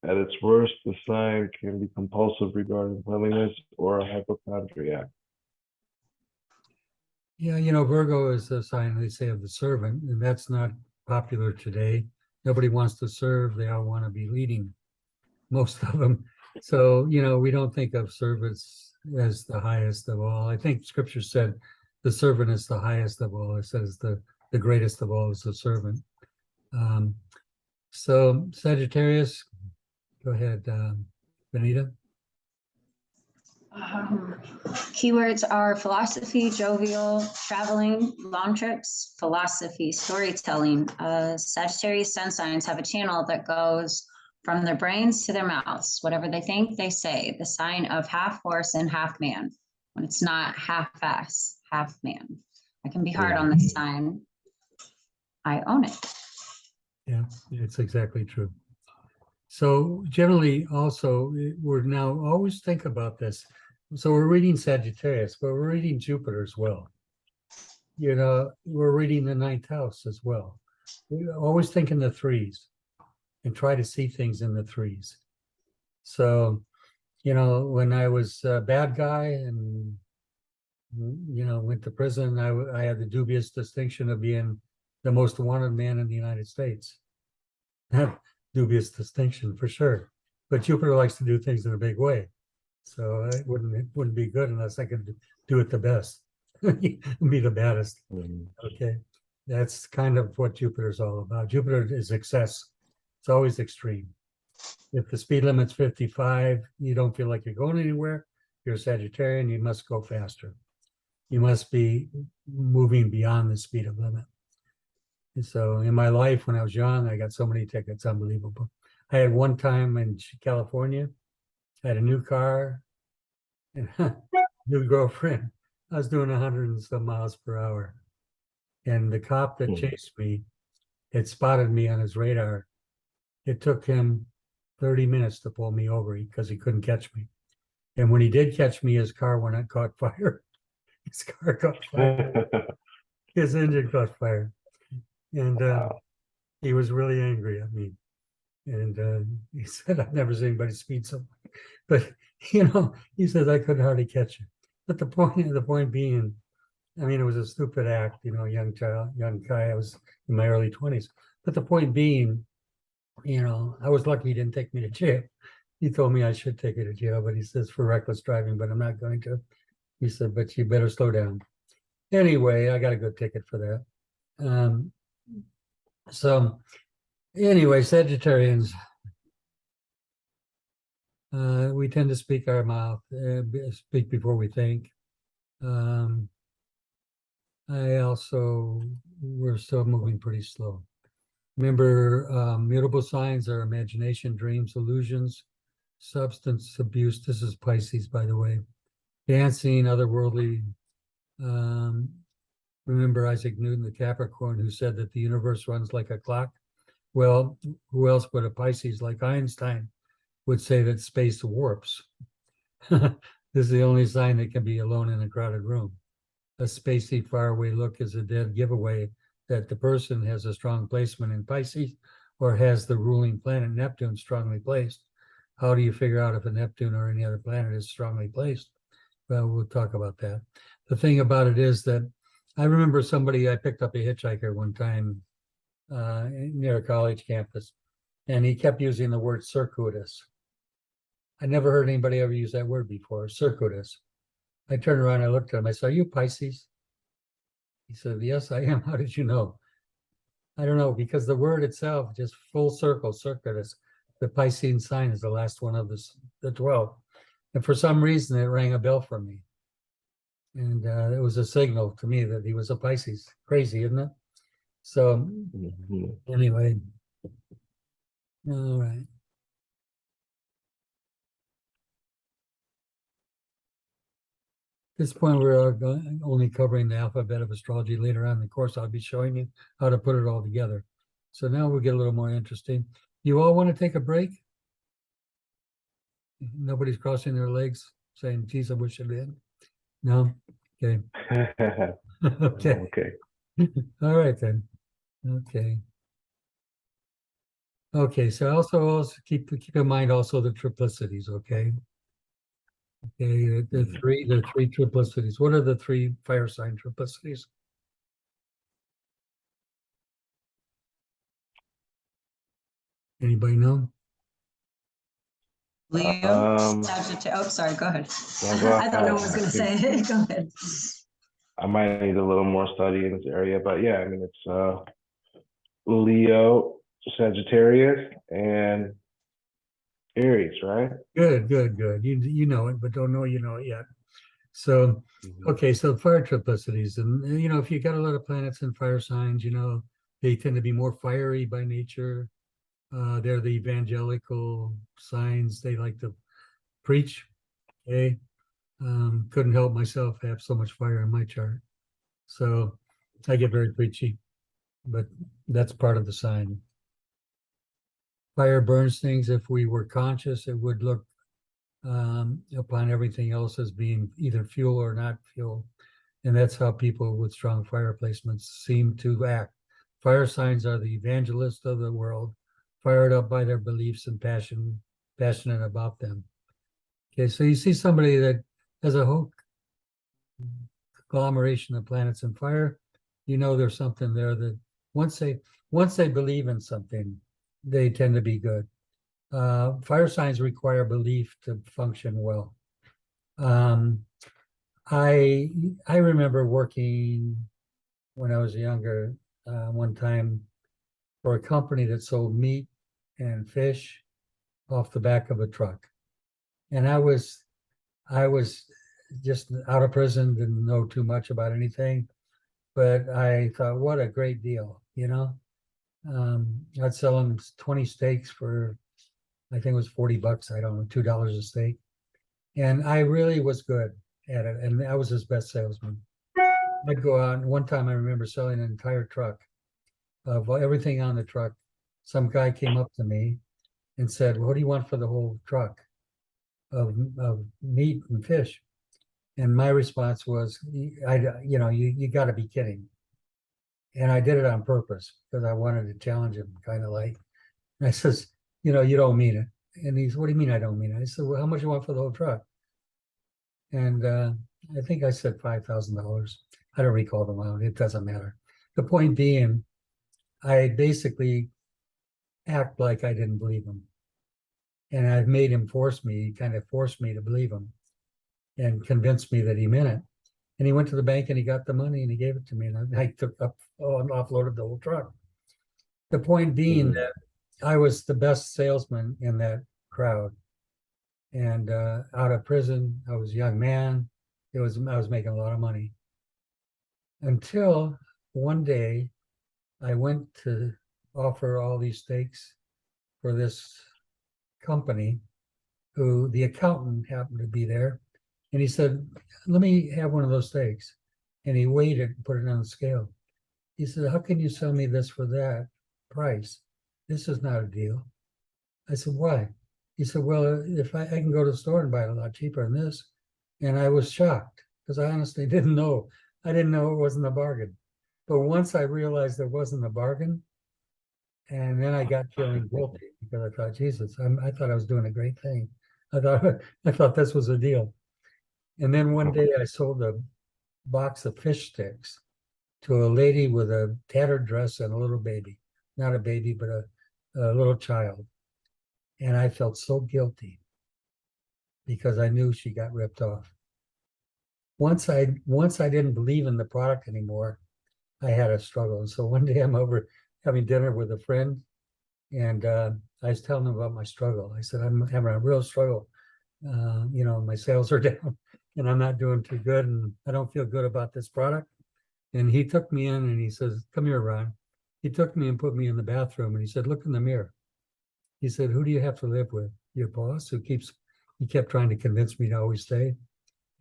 At its worst, the sign can be compulsive regarding cleanliness or a hypochondriac. Yeah, you know, Virgo is a sign, they say, of the servant, and that's not popular today. Nobody wants to serve, they all want to be leading, most of them. So, you know, we don't think of servants as the highest of all. I think scripture said the servant is the highest of all. It says the greatest of all is the servant. So Sagittarius, go ahead, Benita. Keywords are philosophy, jovial, traveling, long trips, philosophy, storytelling. Sagittarius sun signs have a channel that goes from their brains to their mouths. Whatever they think, they say. The sign of half horse and half man. When it's not half ass, half man. I can be hard on this sign. I own it. Yeah, it's exactly true. So generally also, we're now always think about this. So we're reading Sagittarius, but we're reading Jupiter as well. You know, we're reading the ninth house as well. We always think in the threes and try to see things in the threes. So, you know, when I was a bad guy and, you know, went to prison, I had the dubious distinction of being the most wanted man in the United States. Dubious distinction for sure. But Jupiter likes to do things in a big way. So it wouldn't be good unless I could do it the best, be the baddest. Okay. That's kind of what Jupiter's all about. Jupiter is excess. It's always extreme. If the speed limit's 55, you don't feel like you're going anywhere, you're a Sagittarian, you must go faster. You must be moving beyond the speed of limit. And so in my life, when I was young, I got so many tickets, unbelievable. I had one time in California, I had a new car and new girlfriend. I was doing 100 and some miles per hour. And the cop that chased me had spotted me on his radar. It took him 30 minutes to pull me over because he couldn't catch me. And when he did catch me, his car caught fire. His car caught fire. His engine caught fire. And he was really angry at me. And he said, I've never seen anybody speed so much. But, you know, he says, I couldn't hardly catch you. But the point being, I mean, it was a stupid act, you know, young guy. I was in my early 20s. But the point being, you know, I was lucky he didn't take me to jail. He told me I should take it to jail, but he says for reckless driving, but I'm not going to. He said, but you better slow down. Anyway, I got a good ticket for that. So anyway, Sagittarians, we tend to speak our mouth, speak before we think. We're still moving pretty slow. Remember, mutable signs are imagination, dreams, illusions, substance abuse. This is Pisces, by the way. Dancing, otherworldly, Remember Isaac Newton, the Capricorn, who said that the universe runs like a clock? Well, who else but a Pisces like Einstein would say that space warps? This is the only sign that can be alone in a crowded room. A spacey, faraway look is a dead giveaway that the person has a strong placement in Pisces or has the ruling planet Neptune strongly placed. How do you figure out if a Neptune or any other planet is strongly placed? Well, we'll talk about that. The thing about it is that I remember I picked up a hitchhiker one time near a college campus, and he kept using the word circuitous. I never heard anybody ever use that word before, circuitous. I turned around, I looked at him, I said, "Are you Pisces?" He said, "Yes, I am." "How did you know?" "I don't know, because the word itself, just full circle, circuitous, the Piscean sign is the last one of the 12. And for some reason, it rang a bell for me. And it was a signal to me that he was a Pisces. Crazy, isn't it? So Mhm. anyway, all right. At this point, we're only covering the alphabet of astrology. Later on in the course, I'll be showing you how to put it all together. So now we'll get a little more interesting. You all want to take a break? Nobody's crossing their legs saying, "Geez, I wish I did." No? Okay. Okay. Okay. All right then. Okay. Okay, so also keep in mind also the triplicities, okay? Okay, the three triplicities. What are the three fire sign triplicities? Anybody know? Leo, Um, Sagittarius. Oh, sorry, go ahead. No, go I thought no one was ahead. going to say it. Go ahead. I might need a little more study in this area, but yeah, I mean, it's Leo, Sagittarius, and Aries, right? Good, good, good. You know it, but don't know you know it yet. So, Mhm. okay, so fire triplicities, and if you got a lot of planets in fire signs, they tend to be more fiery by nature. They're the evangelical signs. They like to preach. Okay. Couldn't help myself have so much fire in my chart. So I get very preachy, but that's part of the sign. Fire burns things. If we were conscious, it would look upon everything else as being either fuel or not fuel. And that's how people with strong fire placements seem to act. Fire signs are the evangelists of the world, fired up by their beliefs and passionate about them. Okay, so you see somebody that has a whole conglomeration of planets in fire, there's something there that once they believe in something, they tend to be good. Fire signs require belief to function well. I remember working when I was younger, one time for a company that sold meat and fish off the back of a truck, and I was just out of prison, didn't know too much about anything, but I thought, what a great deal. I'd sell them 20 steaks for, I think it was $40. I don't know, $2 a steak. And I really was good at it. And I was his best salesman. I'd go out, and one time I remember selling an entire truck of everything on the truck. Some guy came up to me and said, "What do you want for the whole truck of meat and fish?" And my response was, you got to be kidding. And I did it on purpose because I wanted to challenge him, kind of like. And I says, "You don't mean it." And he's, "What do you mean I don't mean it?" I said, "Well, how much you want for the whole truck?" And I think I said $5,000. I don't recall the amount. It doesn't matter. The point being, I basically act like I didn't believe him. And I've made him kind of force me to believe him and convince me that he meant it. And he went to the bank and he got the money and he gave it to me. And I offloaded the whole truck. The point being that I was the best salesman in that crowd. And out of prison, I was a young man. I was making a lot of money. Until one day I went to offer all these steaks for this company, who the accountant happened to be there. And he said, "Let me have one of those steaks." And he weighed it and put it on the scale. He said, how can you sell me this for that price? This is not a deal. I said, why? He said, well, if I can go to the store and buy it a lot cheaper than this. And I was shocked because I honestly didn't know. I didn't know it wasn't a bargain. But once I realized there wasn't a bargain, and then I got feeling guilty because I thought, Jesus, I thought I was doing a great thing. I thought this was a deal. And then one day I sold a box of fish sticks to a lady with a tattered dress and a little baby, not a baby, but a little child. And I felt so guilty because I knew she got ripped off. Once I didn't believe in the product anymore, I had a struggle. And so one day I'm over having dinner with a friend, and I was telling him about my struggle. I said, I'm having a real struggle. My sales are down and I'm not doing too good, and I don't feel good about this product. And he took me in and he says, come here, Ron. He took me and put me in the bathroom and he said, look in the mirror. He said, who do you have to live with? Your boss he kept trying to convince me to always stay.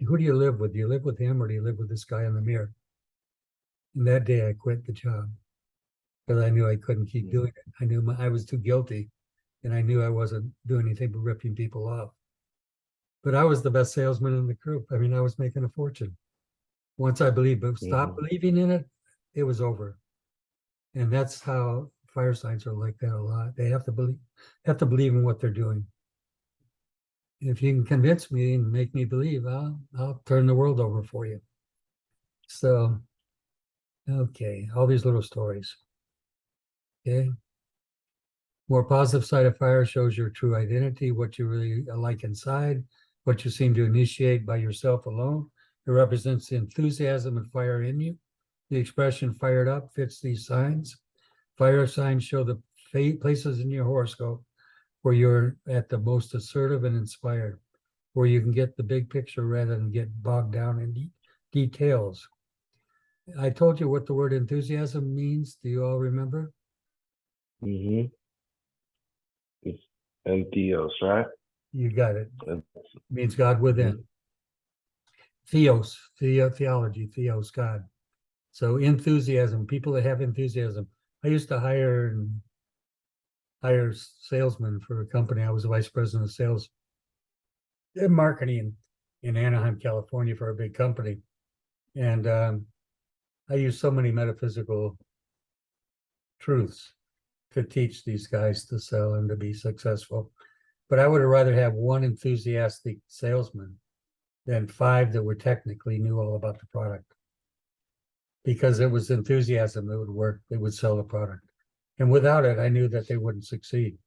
Who do you live with? Do you live with him or do you live with this guy in the mirror? And that day I quit the job because I knew I couldn't keep doing it. I knew I was too guilty, and I knew I wasn't doing anything but ripping people off. But I was the best salesman in the group. I mean, I was making a fortune. Once I stopped believing in it, it was over. And that's how fire signs are like that a lot. They have to believe in what they're doing. If you can convince me and make me believe, I'll turn the world over for you. So, okay, all these little stories. Okay. More positive side of fire shows your true identity, what you really like inside, what you seem to initiate by yourself alone. It represents the enthusiasm and fire in you. The expression fired up fits these signs. Fire signs show the places in your horoscope where you're at the most assertive and inspired, where you can get the big picture rather than get bogged down in details. I told you what the word enthusiasm means. Do you all remember? Mm-hmm. It's entheos, right? You got it. It means God within. Theos, theology, theos, God. So enthusiasm, people that have enthusiasm. I used to hire salesmen for a company. I was the vice president of sales and marketing in Anaheim, California for a big company. And I used so many metaphysical truths to teach these guys to sell and to be successful. But I would have rather have one enthusiastic salesman than 5 that were technically knew all about the product. Because it was enthusiasm that would work, they would sell the product. And without it, I knew that they wouldn't succeed.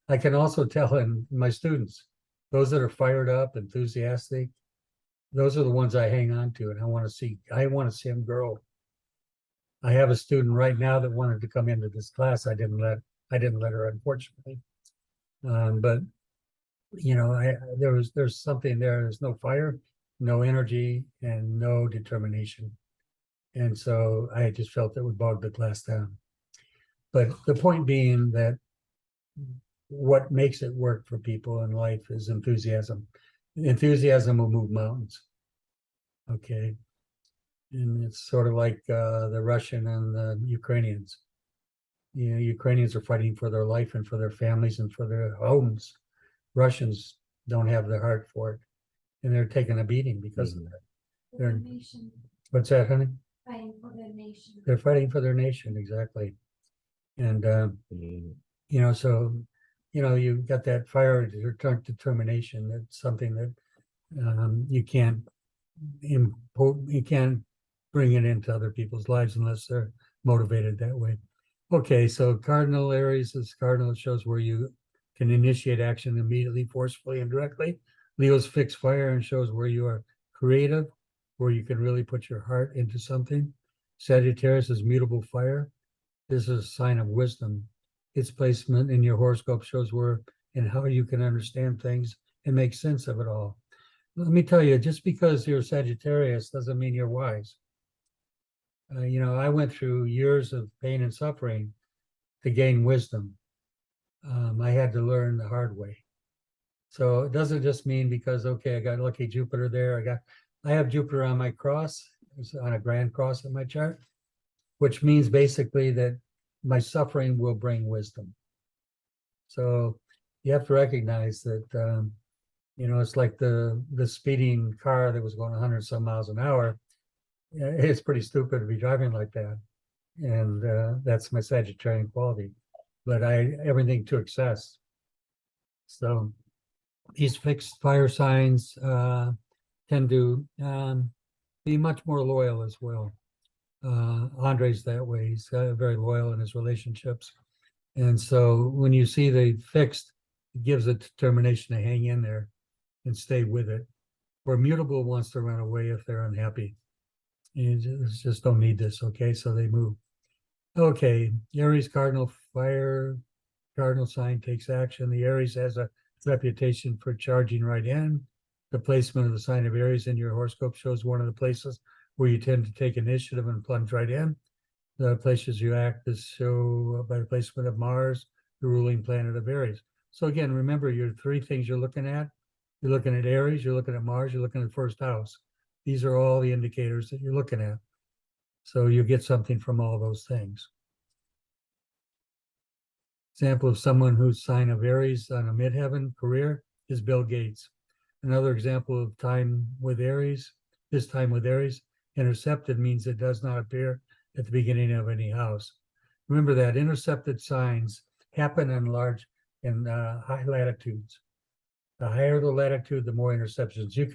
I can also tell in my students, those that are fired up, enthusiastic, those are the ones I hang on to, and I want to see them grow. I have a student right now that wanted to come into this class. I didn't let her, unfortunately. But there's something there. There's no fire, no energy, and no determination. And so I just felt it would bog the class down. But the point being that what makes it work for people in life is enthusiasm. Enthusiasm will move mountains. Okay. And it's sort of like the Russian and the Ukrainians. Ukrainians are fighting for their life and for their families and for their homes. Russians don't have the heart for it. And they're taking a beating because of that. What's that, honey? Fighting for their nation. They're fighting for their nation, exactly. And, so, you've got that fire determination. That's something that you can't bring it into other people's lives unless they're motivated that way. Okay, so Cardinal Aries is Cardinal. It shows where you can initiate action immediately, forcefully, and directly. Leo's fixed fire and shows where you are creative, where you can really put your heart into something. Sagittarius is mutable fire. This is a sign of wisdom. Its placement in your horoscope shows where and how you can understand things and make sense of it all. Let me tell you, just because you're Sagittarius doesn't mean you're wise. I went through years of pain and suffering to gain wisdom. I had to learn the hard way. So it doesn't just mean because, okay, I got lucky Jupiter there. I have Jupiter on my cross. is on a grand cross in my chart, which means basically that my suffering will bring wisdom. So you have to recognize that, it's like the speeding car that was going 100 some miles an hour. It's pretty stupid to be driving like that. And that's my Sagittarian quality. But everything to excess. So these fixed fire signs tend to be much more loyal as well. Andre's that way. He's very loyal in his relationships. And so when you see the fixed, it gives a determination to hang in there and stay with it. Where mutable wants to run away if they're unhappy. You just don't need this, okay? So they move. Okay, Aries cardinal fire, cardinal sign takes action. The Aries has a reputation for charging right in. The placement of the sign of Aries in your horoscope shows one of the places where you tend to take initiative and plunge right in. The places you act is shown by the placement of Mars, the ruling planet of Aries. So again, remember your three things you're looking at. You're looking at Aries, you're looking at Mars, you're looking at the first house. These are all the indicators that you're looking at. So you get something from all those things. Example of someone whose sign of Aries on a midheaven career is Bill Gates. Another example of time with Aries, this time with Aries, intercepted means it does not appear at the beginning of any house. Remember that intercepted signs happen in high latitudes. The higher the latitude, the more interceptions. You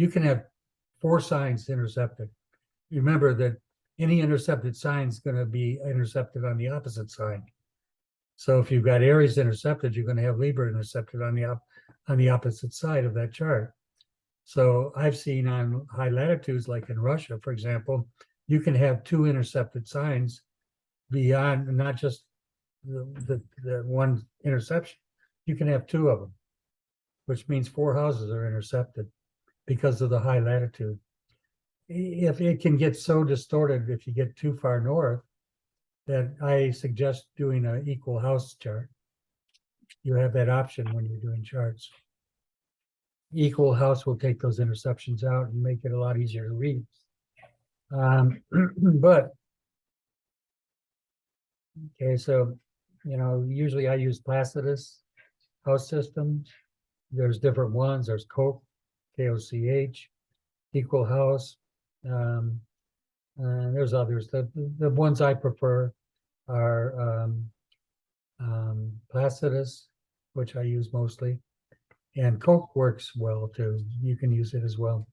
can have 4 signs intercepted. Remember that any intercepted sign is going to be intercepted on the opposite sign. So if you've got Aries intercepted, you're going to have Libra intercepted on the opposite side of that chart. So I've seen on high latitudes, like in Russia, for example, you can have 2 intercepted signs beyond, not just the one interception. You can have 2 of them, which means 4 houses are intercepted because of the high latitude. If it can get so distorted if you get too far north, that I suggest doing an equal house chart. You have that option when you're doing charts. Equal house will take those interceptions out and make it a lot easier to read. But, okay, so, usually I use Placidus house system. There's different ones. There's Koch, K-O-C-H, equal house. There's others. The ones I prefer are Placidus, which I use mostly, and Koch works well too. You can use it as well.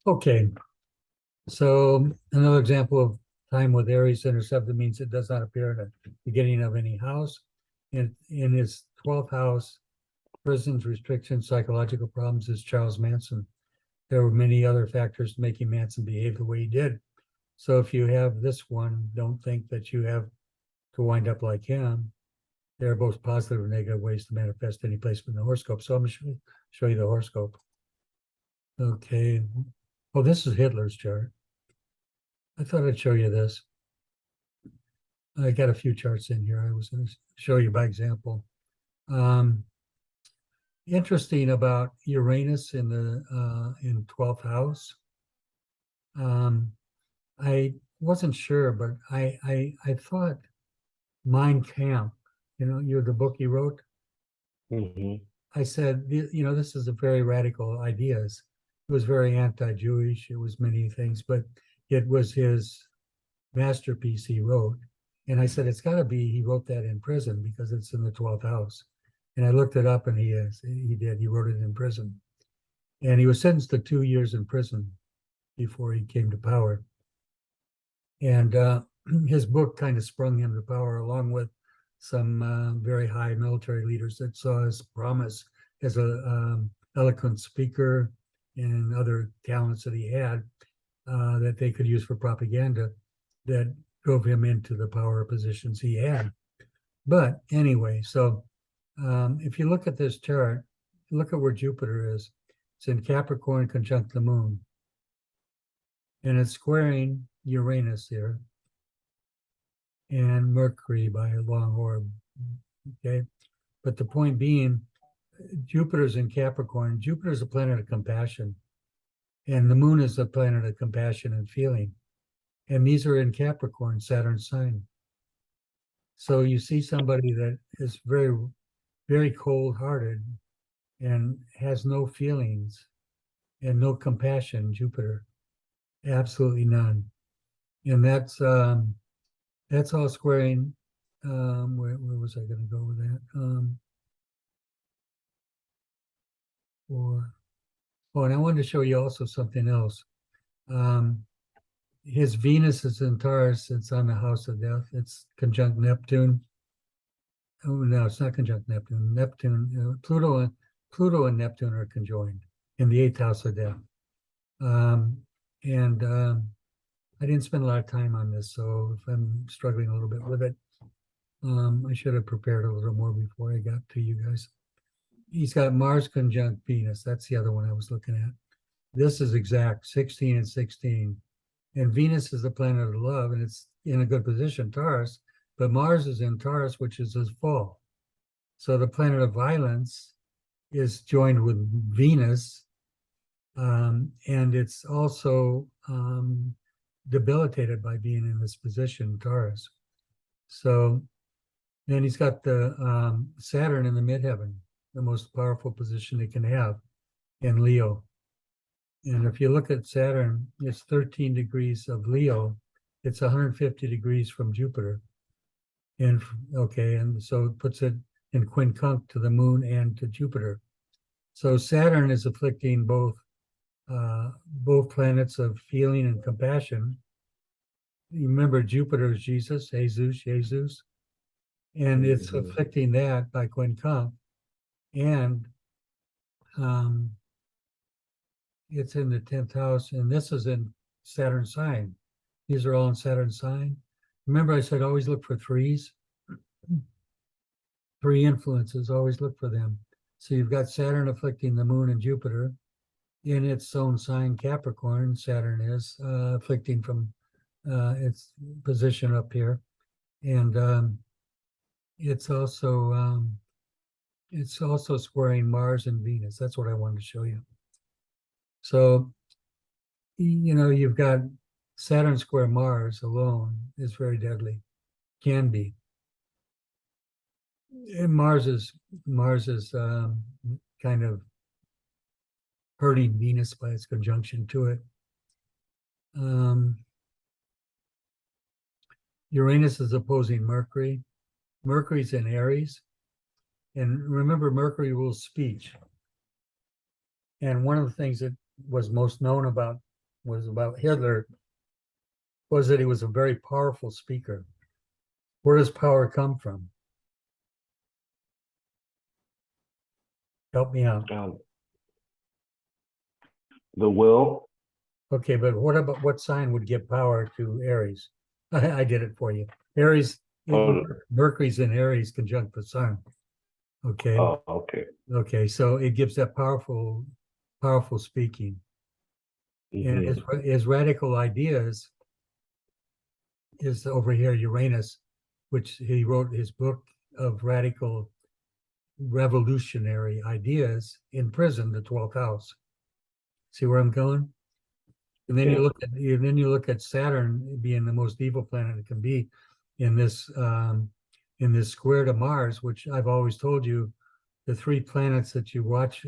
Okay, so another example of time with Aries intercepted means it does not appear at the beginning of any house. In his 12th house, prisons, restrictions, psychological problems is Charles Manson. There were many other factors making Manson behave the way he did. So if you have this one, don't think that you have to wind up like him. There are both positive and negative ways to manifest any placement in the horoscope. So I'm going to show you the horoscope. Okay. Oh, this is Hitler's chart. I thought I'd show you this. I got a few charts in here. I was going to show you by example. Interesting about Uranus in the in 12th house. I wasn't sure, but I thought Mein Kampf, you're the book he wrote. Mm-hmm. I said, this is a very radical ideas. It was very anti-Jewish. It was many things, but it was his masterpiece he wrote. And I said, it's got to be he wrote that in prison because it's in the 12th house. And I looked it up, and he did. He wrote it in prison, and he was sentenced to 2 years in prison before he came to power. And his book kind of sprung him to power, along with some very high military leaders that saw his promise as a eloquent speaker and other talents that he had that they could use for propaganda that drove him into the power positions he had. But anyway, so if you look at this chart, look at where Jupiter is. It's in Capricorn conjunct the moon. And it's squaring Uranus here and Mercury by a long orb. Okay. But the point being, Jupiter's in Capricorn. Jupiter's a planet of compassion. And the moon is the planet of compassion and feeling. And these are in Capricorn, Saturn sign. So you see somebody that is very, very cold-hearted and has no feelings and no compassion, Jupiter, absolutely none. And that's all squaring. Where was I going to go with that? And I wanted to show you also something else. His Venus is in Taurus. It's on the house of death. It's conjunct Neptune. Oh no, it's not conjunct Neptune. Pluto and Neptune are conjoined in the 8th house of death. I didn't spend a lot of time on this, so if I'm struggling a little bit with it, I should have prepared a little more before I got to you guys. He's got Mars conjunct Venus. That's the other one I was looking at. This is exact 16 and 16. And Venus is the planet of love, and it's in a good position, Taurus, but Mars is in Taurus, which is his fall. So the planet of violence is joined with Venus, and it's also debilitated by being in this position, Taurus. So then he's got the Saturn in the midheaven, the most powerful position it can have in Leo. And if you look at Saturn, it's 13 degrees of Leo. It's 150 degrees from Jupiter. And so it puts it in quincunx to the moon and to Jupiter. So Saturn is afflicting both planets of feeling and compassion. You remember Jupiter is Jesus, Jesus. And it's afflicting that by quincunx. And it's in the 10th house, and this is in Saturn sign. These are all in Saturn sign. Remember I said always look for threes? 3 influences, always look for them. So you've got Saturn afflicting the moon and Jupiter in its own sign, Capricorn. Saturn is afflicting from its position up here. And it's also squaring Mars and Venus. That's what I wanted to show you. So, you've got Saturn square Mars alone is very deadly, can be. And Mars is kind of hurting Venus by its conjunction to it. Uranus is opposing Mercury. Mercury's in Aries. And remember, Mercury rules speech. And one of the things that was most known about Hitler was that he was a very powerful speaker. Where does power come from? Help me out. The will. Okay, but what sign would give power to Aries? I did it for you. Aries, Mercury's in Aries conjunct the sun. Okay. Oh, okay. Okay, so it gives that powerful speaking. And his radical ideas is over here, Uranus, which he wrote his book of radical revolutionary ideas in prison, the 12th house. See where I'm going? And then you look at Saturn being the most evil planet it can be in this square to Mars, which I've always told you, the 3 planets that you watch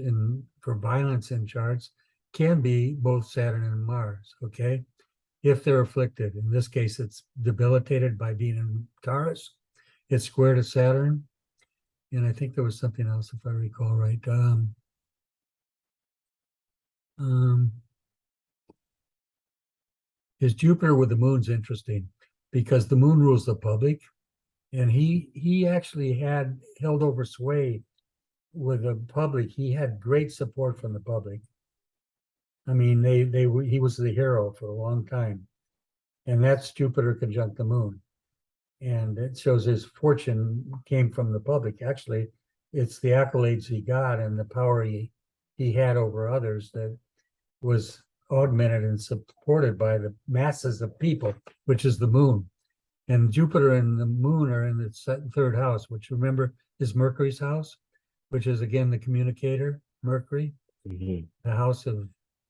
for violence in charts can be both Saturn and Mars, okay? If they're afflicted. In this case, it's debilitated by being in Taurus. It's square to Saturn. And I think there was something else, if I recall right. His Jupiter with the moon's interesting because the moon rules the public. And he actually held over sway with the public. He had great support from the public. I mean, he was the hero for a long time. And that's Jupiter conjunct the moon. And it shows his fortune came from the public. Actually, it's the accolades he got and the power he had over others that was augmented and supported by the masses of people, which is the moon. And Jupiter and the moon are in the 3rd house, which remember is Mercury's house, which is again the communicator, Mercury, the house of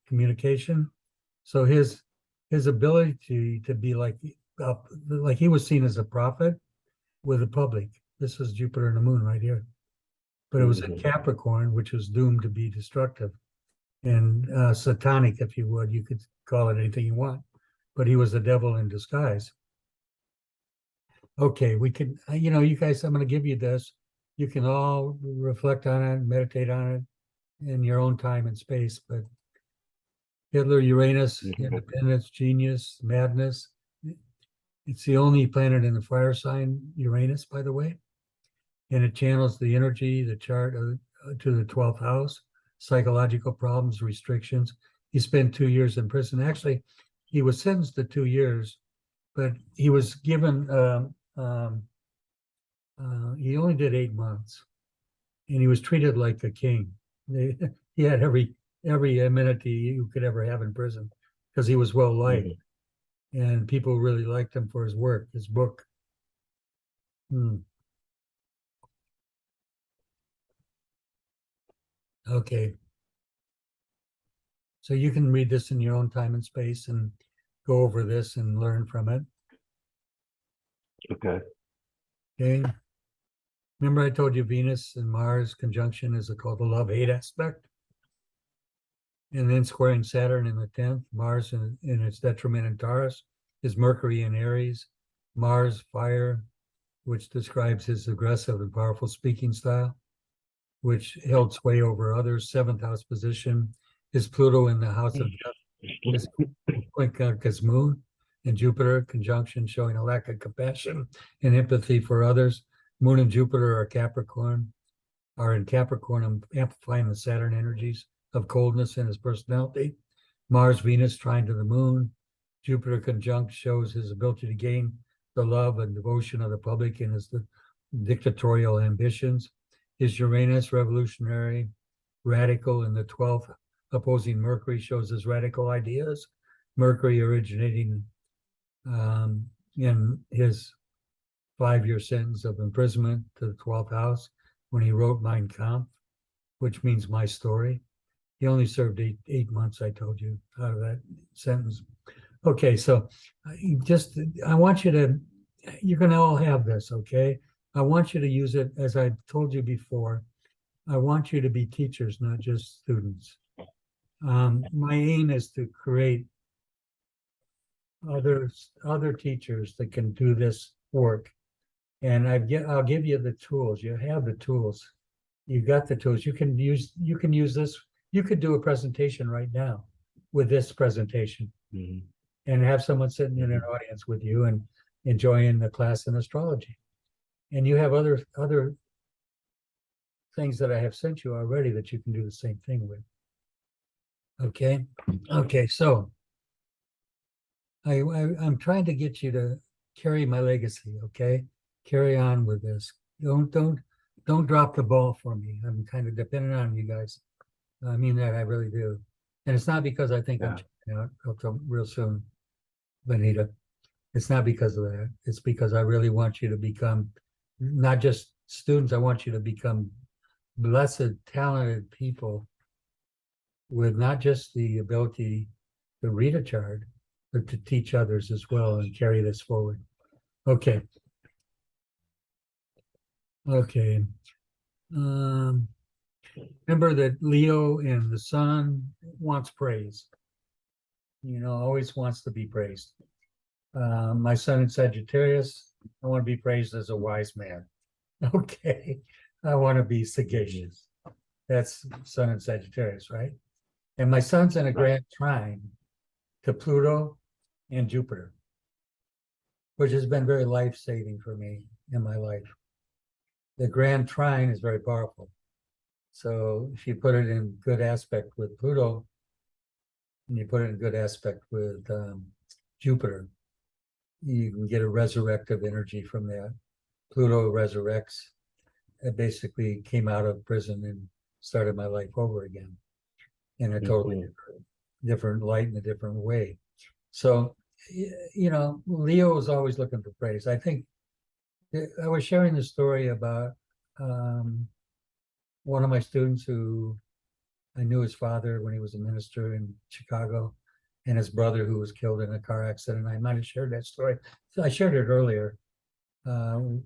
communication. So his ability to be like he was seen as a prophet with the public. This is Jupiter and the moon right here. But it was in Capricorn, which was doomed to be destructive and satanic, if you would. You could call it anything you want, but he was the devil in disguise. Okay, we can, you guys, I'm going to give you this. You can all reflect on it, meditate on it in your own time and space. But Hitler, Uranus, independence, genius, madness. It's the only planet in the fire sign, Uranus, by the way. And it channels the energy, the chart to the 12th house, psychological problems, restrictions. He spent 2 years in prison. Actually, he was sentenced to 2 years, but he was given, he only did 8 months, and he was treated like a king. He had every amenity you could ever have in prison because he was well liked, and people really liked him for his work, his book. Okay. So you can read this in your own time and space and go over this and learn from it. Okay. Okay. Remember I told you Venus and Mars conjunction is called the love-hate aspect? And then squaring Saturn in the 10th, Mars in its detriment in Taurus, is Mercury in Aries, Mars fire, which describes his aggressive and powerful speaking style, which held sway over others. 7th house position is Pluto in the house of death, is Quincunx's moon, and Jupiter conjunction showing a lack of compassion and empathy for others. Moon and Jupiter are in Capricorn, amplifying the Saturn energies of coldness in his personality. Mars, Venus, trine to the moon. Jupiter conjunct shows his ability to gain the love and devotion of the public and his dictatorial ambitions. His Uranus, revolutionary, radical, in the 12th, opposing Mercury, shows his radical ideas. Mercury originating in his 5-year sentence of imprisonment to the 12th house when he wrote Mein Kampf, which means my story. He only served eight months, I told you, out of that sentence. Okay, so I want you to, you're going to all have this, okay? I want you to use it, as I told you before. I want you to be teachers, not just students. My aim is to create other teachers that can do this work. And I'll give you the tools. You have the tools. You got the tools. You can use this. You could do a presentation right now with this presentation and have someone sitting in an audience with you and enjoying the class in astrology. And you have other things that I have sent you already that you can do the same thing with. Okay, so I'm trying to get you to carry my legacy, okay? Carry on with this. Don't drop the ball for me. I'm kind of dependent on you guys. I mean that, I really do. And it's not because I think I'm checking out until real soon, Benita. It's not because of that. It's because I really want you to become not just students. I want you to become blessed, talented people with not just the ability to read a chart, but to teach others as well and carry this forward. Okay. Remember that Leo in the sun wants praise. Always wants to be praised. My sun in Sagittarius, I want to be praised as a wise man. Okay. I want to be sagacious. That's sun in Sagittarius, right? And my sun's in a grand trine to Pluto and Jupiter, which has been very life-saving for me in my life. The grand trine is very powerful. So if you put it in good aspect with Pluto, and you put it in good aspect with Jupiter, you can get a resurrective energy from that. Pluto resurrects. It basically came out of prison and started my life over again in a totally different light in a different way. So, Leo is always looking for praise. I think I was sharing the story about one of my students who I knew his father when he was a minister in Chicago, and his brother who was killed in a car accident. I might have shared that story. So I shared it earlier,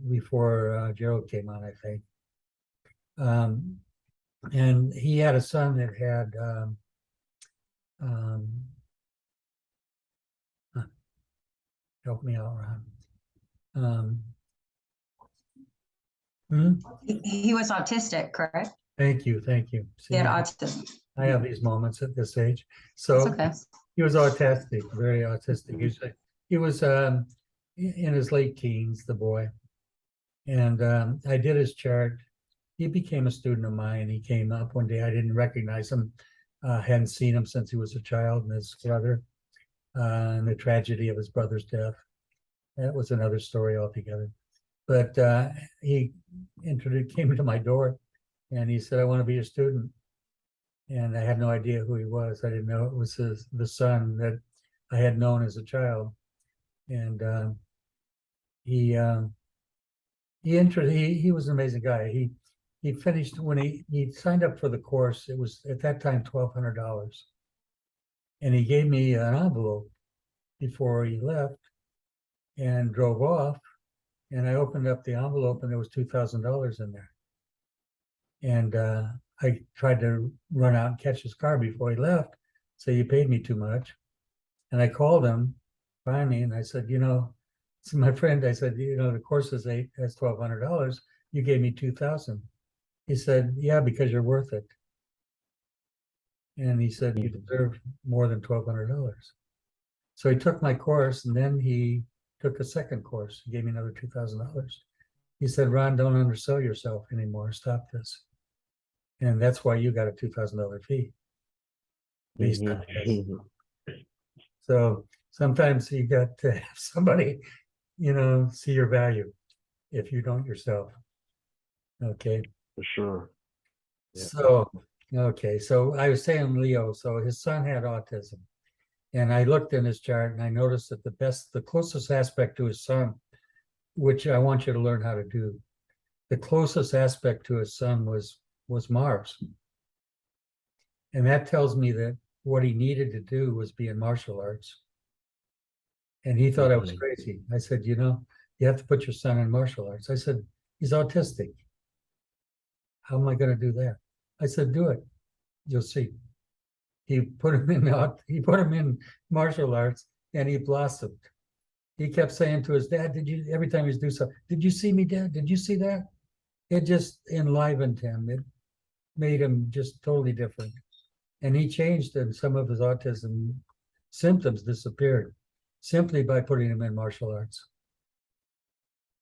before Gerald came on, I think. And he had a son that had help me out, Ron. He was autistic, correct? Thank you. He had See, autism. I have these moments at this age. That's So okay. he was autistic, very autistic. He was in his late teens, the boy. And I did his chart. He became a student of mine. He came up one day. I didn't recognize him. Hadn't seen him since he was a child, and his brother, and the tragedy of his brother's death. That was another story altogether. But he came to my door, and he said, "I want to be a student." And I had no idea who he was. I didn't know it was the son that I had known as a child. And he was an amazing guy. He finished when he signed up for the course. It was at that time $1,200, and he gave me an envelope before he left and drove off. And I opened up the envelope, and there was $2,000 in there. And I tried to run out and catch his car before he left. So you paid me too much. And I called him finally, and I said, to my friend, I said, the course is $1,200. You gave me $2,000. He said, "Yeah, because you're worth it." And he said, "You deserve more than $1,200. So he took my course, and then he took a second course. He gave me another $2,000. He said, "Ron, don't undersell yourself anymore. Stop this." And that's why you got a $2,000 fee. Based on this. So sometimes you got to have somebody, see your value if you don't yourself. Okay. For sure. Yeah. So I was saying Leo, so his son had autism. And I looked in his chart and I noticed that the closest aspect to his son, which I want you to learn how to do, the closest aspect to his son was Mars. And that tells me that what he needed to do was be in martial arts. And he thought I was crazy. I said, you have to put your son in martial arts. I said, he's autistic. How am I going to do that? I said, do it. You'll see. He put him in martial arts, and he blossomed. He kept saying to his dad, every time he'd do something, "Did you see me, Dad? Did you see that?" It just enlivened him. It made him just totally different. And he changed, and some of his autism symptoms disappeared simply by putting him in martial arts.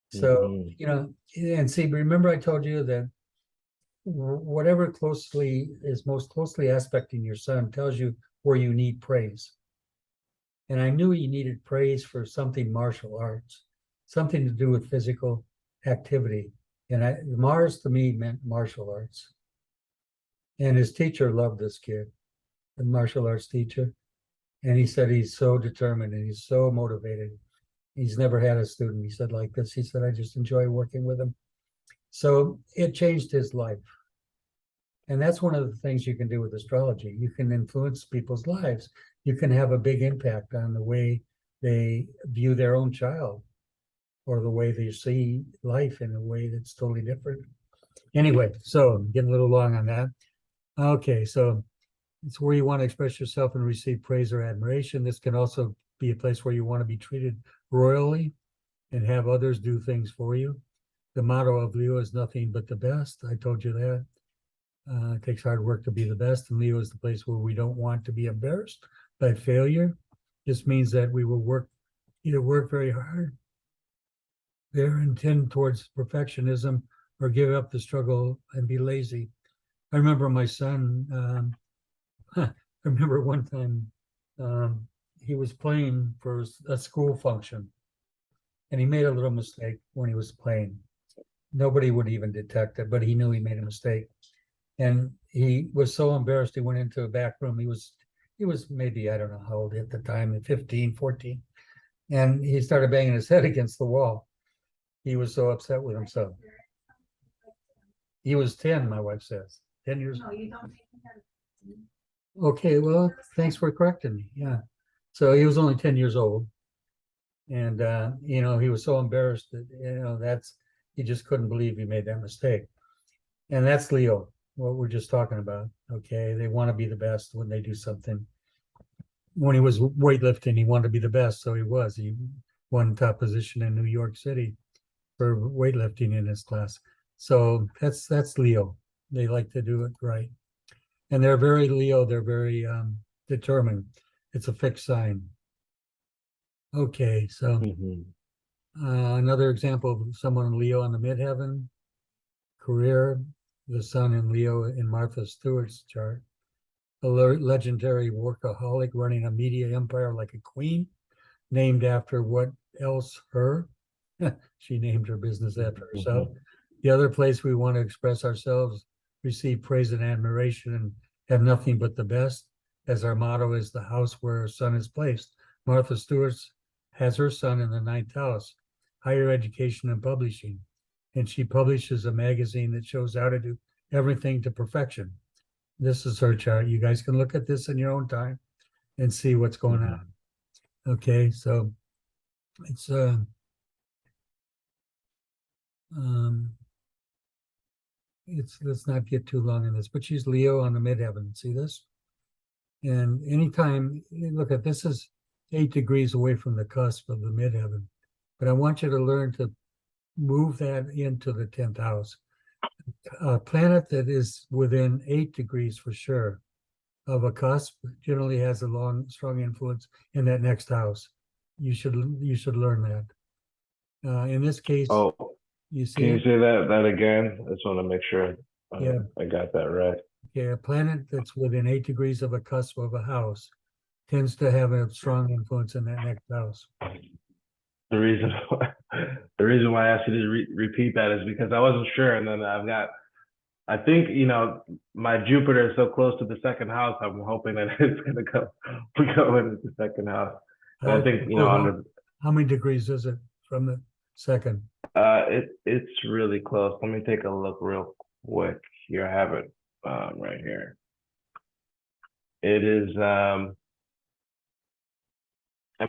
So, and see, remember I told you that whatever is most closely aspecting your son tells you where you need praise. And I knew he needed praise for something martial arts, something to do with physical activity. And Mars to me meant martial arts. And his teacher loved this kid, the martial arts teacher. And he said he's so determined and he's so motivated. He's never had a student, he said, like this. He said, "I just enjoy working with him." So it changed his life. And that's one of the things you can do with astrology. You can influence people's lives. You can have a big impact on the way they view their own child or the way they see life in a way that's totally different. Anyway, so I'm getting a little long on that. Okay, so it's where you want to express yourself and receive praise or admiration. This can also be a place where you want to be treated royally and have others do things for you. The motto of Leo is nothing but the best. I told you that. It takes hard work to be the best, and Leo is the place where we don't want to be embarrassed by failure. This means that we will either work very hard there and tend towards perfectionism, or give up the struggle and be lazy. I remember my son, I remember one time he was playing for a school function, and he made a little mistake when he was playing. Nobody would even detect it, but he knew he made a mistake. And he was so embarrassed, he went into a back room. He was maybe, I don't know how old at the time, 15, 14. And he started banging his head against the wall. He was so upset with himself. He was 10, my wife says. 10 years old. Okay, well, thanks for correcting me. Yeah. So he was only 10 years old. And he was so embarrassed that, he just couldn't believe he made that mistake. And that's Leo, what we're just talking about. Okay. They want to be the best when they do something. When he was weightlifting, he wanted to be the best. So he was. He won top position in New York City for weightlifting in his class. So that's Leo. They like to do it right. And they're very Leo, they're very determined. It's a fixed sign. Okay, so another example of someone in Leo on the midheaven, career, the sun in Leo in Martha Stewart's chart. A legendary workaholic running a media empire like a queen, named after what else her? She named her business after herself. The other place we want to express ourselves, receive praise and admiration, and have nothing but the best, as our motto is the house where our sun is placed. Martha Stewart has her sun in the 9th house, higher education and publishing. And she publishes a magazine that shows how to do everything to perfection. This is her chart. You guys can look at this in your own time and see what's going on. Okay, so it's let's not get too long in this, but she's Leo on the midheaven. See this? And anytime, look at this is 8 degrees away from the cusp of the midheaven, but I want you to learn to move that into the 10th house. A planet that is within 8 degrees for sure of a cusp generally has a strong influence in that next house. You should learn that. In this case, you see, can you say that again? I just want to make sure I got that right. Okay, a planet that's within 8 degrees of a cusp of a house tends to have a strong influence in that next house. The reason why I asked you to repeat that is because I wasn't sure, and then I think my Jupiter is so close to the 2nd house. I'm hoping that it's going to go into the 2nd house. And I think how many degrees is it from the 2nd? It's really close. Let me take a look real quick here. I have it right here. It is I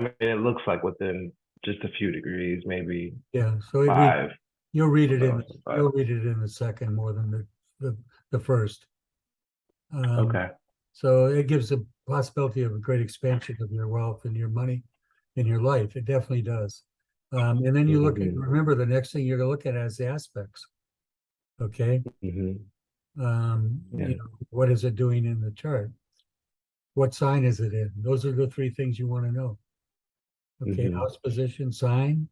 mean, it looks like within just a few degrees, maybe. Yeah, so 5. You'll read it in the 2nd more than the 1st. Okay. So it gives a possibility of a great expansion of your wealth and your money in your life. It definitely does. And then you remember the next thing you're going to look at is the aspects. Okay. What is it doing in the chart? What sign is it in? Those are the 3 things you want to know. Okay, house position, sign,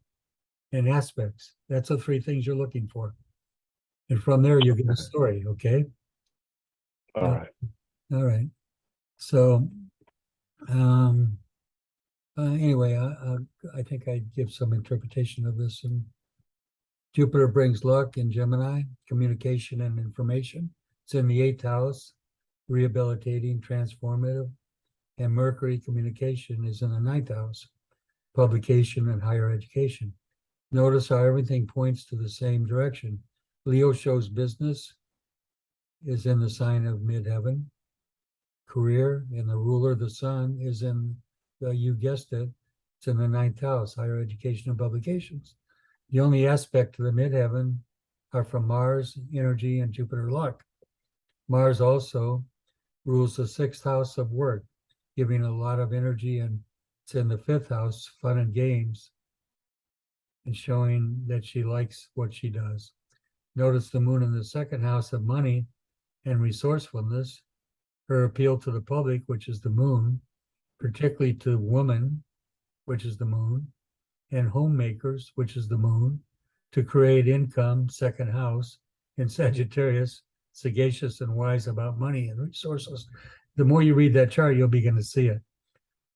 and aspects. That's the 3 things you're looking for. And from there, you get a story, okay? All right. All right. So, anyway, I think I give some interpretation of this. And Jupiter brings luck in Gemini, communication and information. It's in the 8th house, rehabilitating, transformative. And Mercury, communication, is in the 9th house, publication and higher education. Notice how everything points to the same direction. Leo shows business is in the sign of midheaven. Career and the ruler, the sun, is in, you guessed it, it's in the 9th house, higher education and publications. The only aspect to the midheaven are from Mars, energy, and Jupiter luck. Mars also rules the 6th house of work, giving a lot of energy, and it's in the 5th house, fun and games, and showing that she likes what she does. Notice the moon in the 2nd house of money and resourcefulness, her appeal to the public, which is the moon, particularly to women, which is the moon, and homemakers, which is the moon, to create income, 2nd house, in Sagittarius, sagacious and wise about money and resources. The more you read that chart, you'll begin to see it.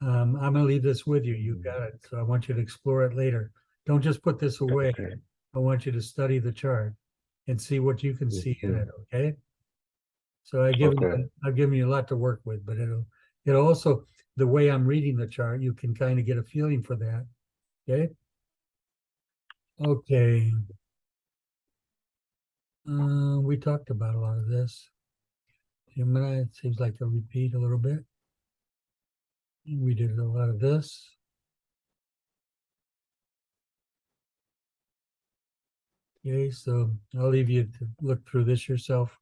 I'm going to leave this with you. You've got it. So I want you to explore it later. Don't just put this away. Okay. I want you to study the chart and see what you can see in it. Okay. So I've given you a lot to work with, but it'll also, the way I'm reading the chart, you can kind of get a feeling for that. Okay. Okay. We talked about a lot of this. Gemini, it seems like a repeat a little bit. We did a lot of this. Okay, so I'll leave you to look through this yourself.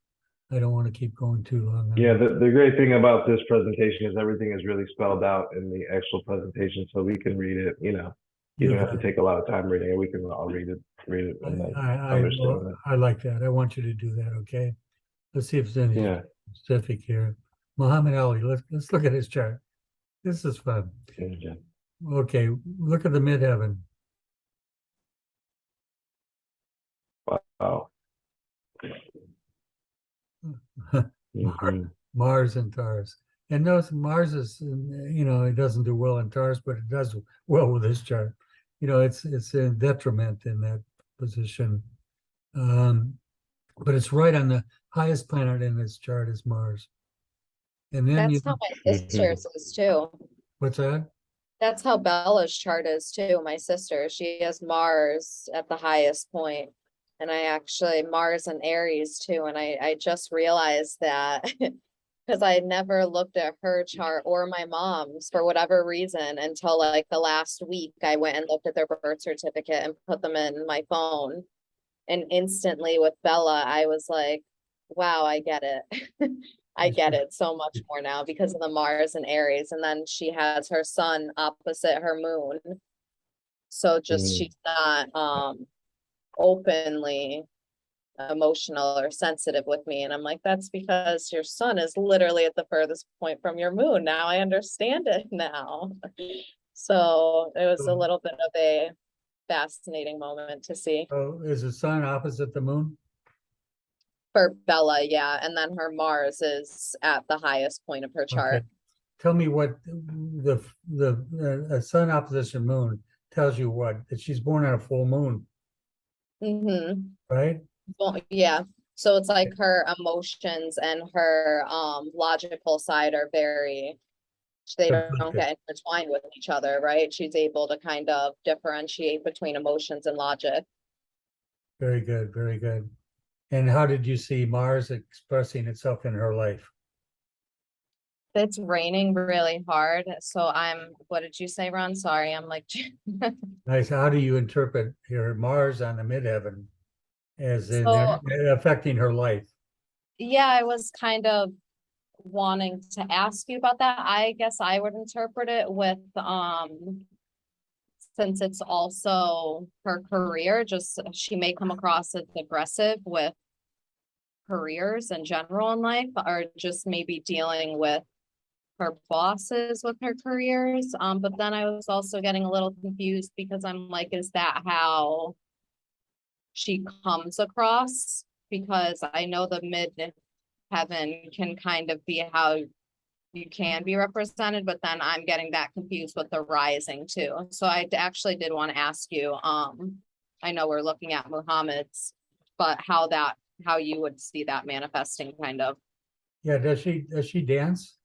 I don't want to keep going too long. on Yeah, it. the great thing about this presentation is everything is really spelled out in the actual presentation, so we can read it, you know. You don't have to take a lot of time reading it. We can all read it and then understand it. I like that. I want you to do that, okay? Let's see if there's anything Yeah. specific here. Muhammad Ali, let's look at his chart. This is fun. Yeah. Okay, look at the midheaven. Wow. Mhm. Mars and Taurus. And notice Mars is, you know, it doesn't do well in Taurus, but it does well with this chart. You know, it's a detriment in that position. But it's right on the highest planet in this chart is Mars. And then That's how my sister's is too. what's that? That's how Bella's chart is too, my sister. She has Mars at the highest point. And I actually, Mars and Aries too, and I just realized that because I never looked at her chart or my mom's for whatever reason until like the last week. I went and looked at their birth certificate and put them in my phone. And instantly with Bella, I was like, wow, I get it. I get it so much more now because of the Mars and Aries. And then she has her sun opposite her moon. So just she's not openly emotional or sensitive with me. And I'm like, that's because your sun is literally at the furthest point from your moon. Now I understand it now. So it was a little bit of a fascinating moment to see. Oh, is the sun opposite the moon? For Bella, yeah. And then her Mars is at the highest point of her chart. Okay. Tell me what the sun opposition moon tells you what? That she's born on a full moon, right? Well, yeah. So it's like her emotions and her logical side are very, they don't get intertwined with each other, right? She's able to kind of differentiate between emotions and logic. Very good, very good. And how did you see Mars expressing itself in her life? It's raining really hard. So what did you say, Ron? Sorry, I'm like, Nice. How do you interpret your Mars on the midheaven as in So- affecting her life? yeah, I was kind of wanting to ask you about that. I guess I would interpret it with, since it's also her career, just she may come across as aggressive with careers in general in life, or just maybe dealing with her bosses with her careers. But then I was also getting a little confused because I'm like, is that how she comes across? Because I know the midheaven can kind of be how you can be represented, but then I'm getting that confused with the rising too. So I actually did want to ask you, I know we're looking at Muhammad's, but how you would see that manifesting kind of. Yeah, does she dance?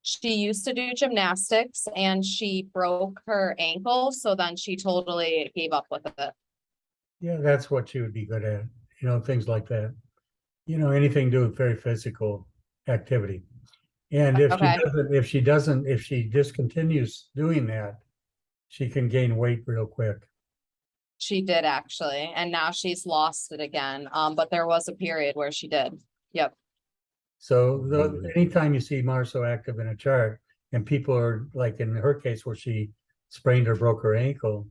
She used to do gymnastics and she broke her ankle, so then she totally gave up with it. Yeah, that's what she would be good at, you know, things like that. You know, anything to do with very physical activity. And if Okay. she discontinues doing that, she can gain weight real quick. She did actually, and now she's lost it again. But there was a period where she did. Yep. So anytime you see Mars so active in a chart, and people are like in her case where she sprained or broke her ankle,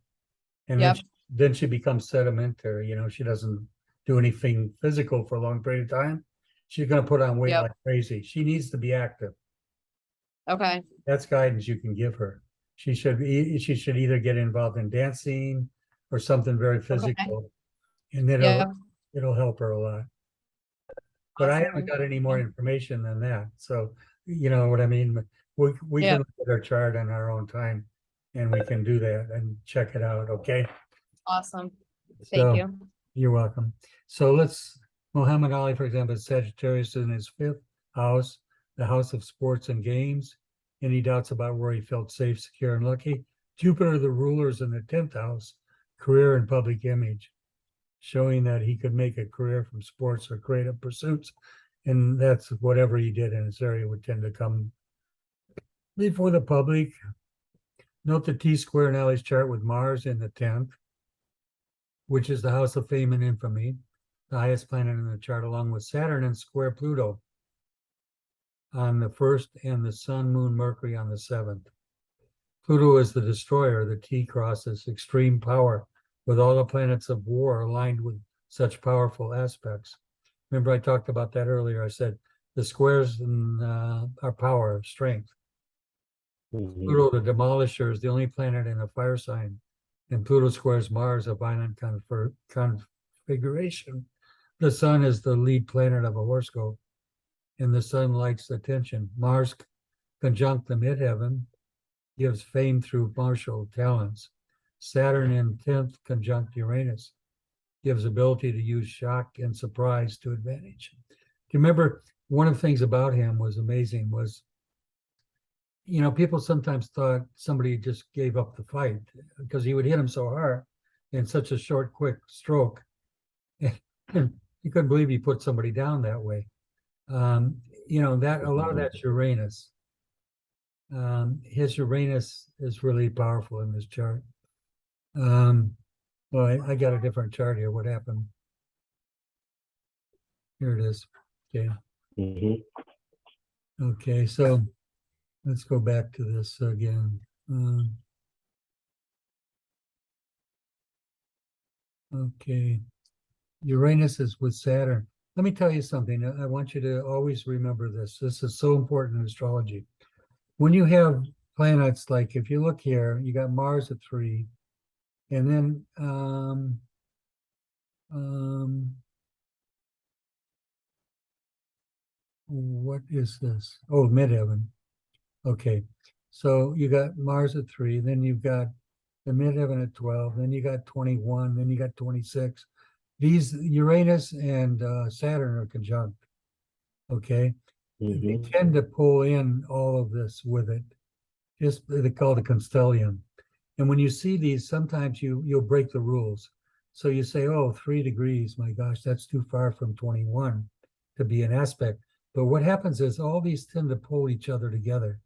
and then she becomes sedimentary. You know, she doesn't do anything physical for a long period of time. She's going to put on weight like crazy. She needs to be active. Okay. That's guidance you can give her. She should either get involved in dancing or something very physical, and then it'll help her a lot. But I haven't got any more information than that. So, you know what I mean? We can look at our chart on our own time and we can do that and check it out. Okay. Awesome. Thank you. You're welcome. So Muhammad Ali, for example, is Sagittarius in his 5th house, the house of sports and games. Any doubts about where he felt safe, secure, and lucky? Jupiter, the rulers in the 10th house, career and public image, showing that he could make a career from sports or creative pursuits. And that's whatever he did in this area would tend to come before the public. Note the T-square in Allie's chart with Mars in the 10th, which is the house of fame and infamy, the highest planet in the chart, along with Saturn and square Pluto on the 1st and the Sun, Moon, Mercury on the 7th. Pluto is the destroyer. The T crosses extreme power, with all the planets of war aligned with such powerful aspects. Remember, I talked about that earlier. I said the squares are power, strength. Mhm. Pluto, the demolisher, is the only planet in a fire sign, and Pluto squares Mars, a violent configuration. The Sun is the lead planet of a horoscope, and the Sun likes attention. Mars conjunct the midheaven gives fame through martial talents. Saturn in 10th conjunct Uranus gives ability to use shock and surprise to advantage. Do you remember one of the things about him was amazing was, you know, people sometimes thought somebody just gave up the fight because he would hit him so hard in such a short, quick stroke. And you couldn't believe he put somebody down that way. You know, that a lot of that's Uranus. His Uranus is really powerful in this chart. Well, I got a different chart here. What happened? Here it is. Okay. Mhm. Okay, so let's go back to this again. Okay. Uranus is with Saturn. Let me tell you something. I want you to always remember this. This is so important in astrology. When you have planets, like if you look here, you got Mars at 3, and then what is this? Oh, midheaven. Okay. So you got Mars at 3, then you've got the midheaven at 12, then you got 21, then you got 26. These Uranus and Saturn are conjunct. Okay. They Mhm. tend to pull in all of this with it. Just they call it a constellium. And when you see these, sometimes you'll break the rules. So you say, oh, 3 degrees, my gosh, that's too far from 21 to be an aspect. But what happens is all these tend to pull each other together.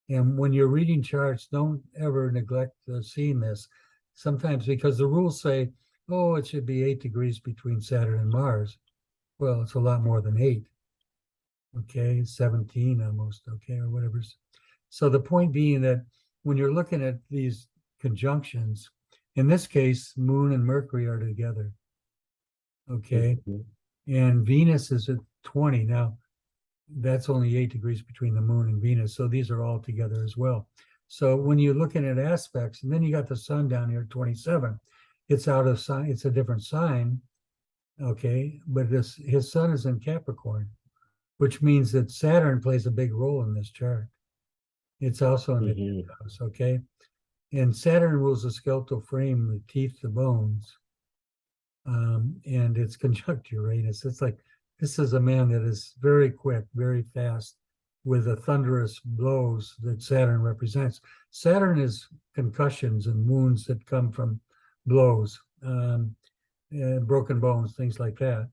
And when you're reading charts, don't ever neglect seeing this. Sometimes because the rules say, oh, it should be 8 degrees between Saturn and Mars. Well, it's a lot more than 8. Okay, 17 almost, okay, or whatever. So the point being that when you're looking at these conjunctions, in this case, Moon and Mercury are together. Okay, Mhm. and Venus is at 20. Now, that's only 8 degrees between the Moon and Venus. So these are all together as well. So when you're looking at aspects, and then you got the Sun down here at 27, it's out of sign, it's a different sign. Okay, but his Sun is in Capricorn, which means that Saturn plays a big role in this chart. It's also in the 10th house, okay? And Saturn rules the skeletal frame, the teeth, the bones. And it's conjunct Uranus. It's like, this is a man that is very quick, very fast, with the thunderous blows that Saturn represents. Saturn is concussions and wounds that come from blows, broken bones, things like that.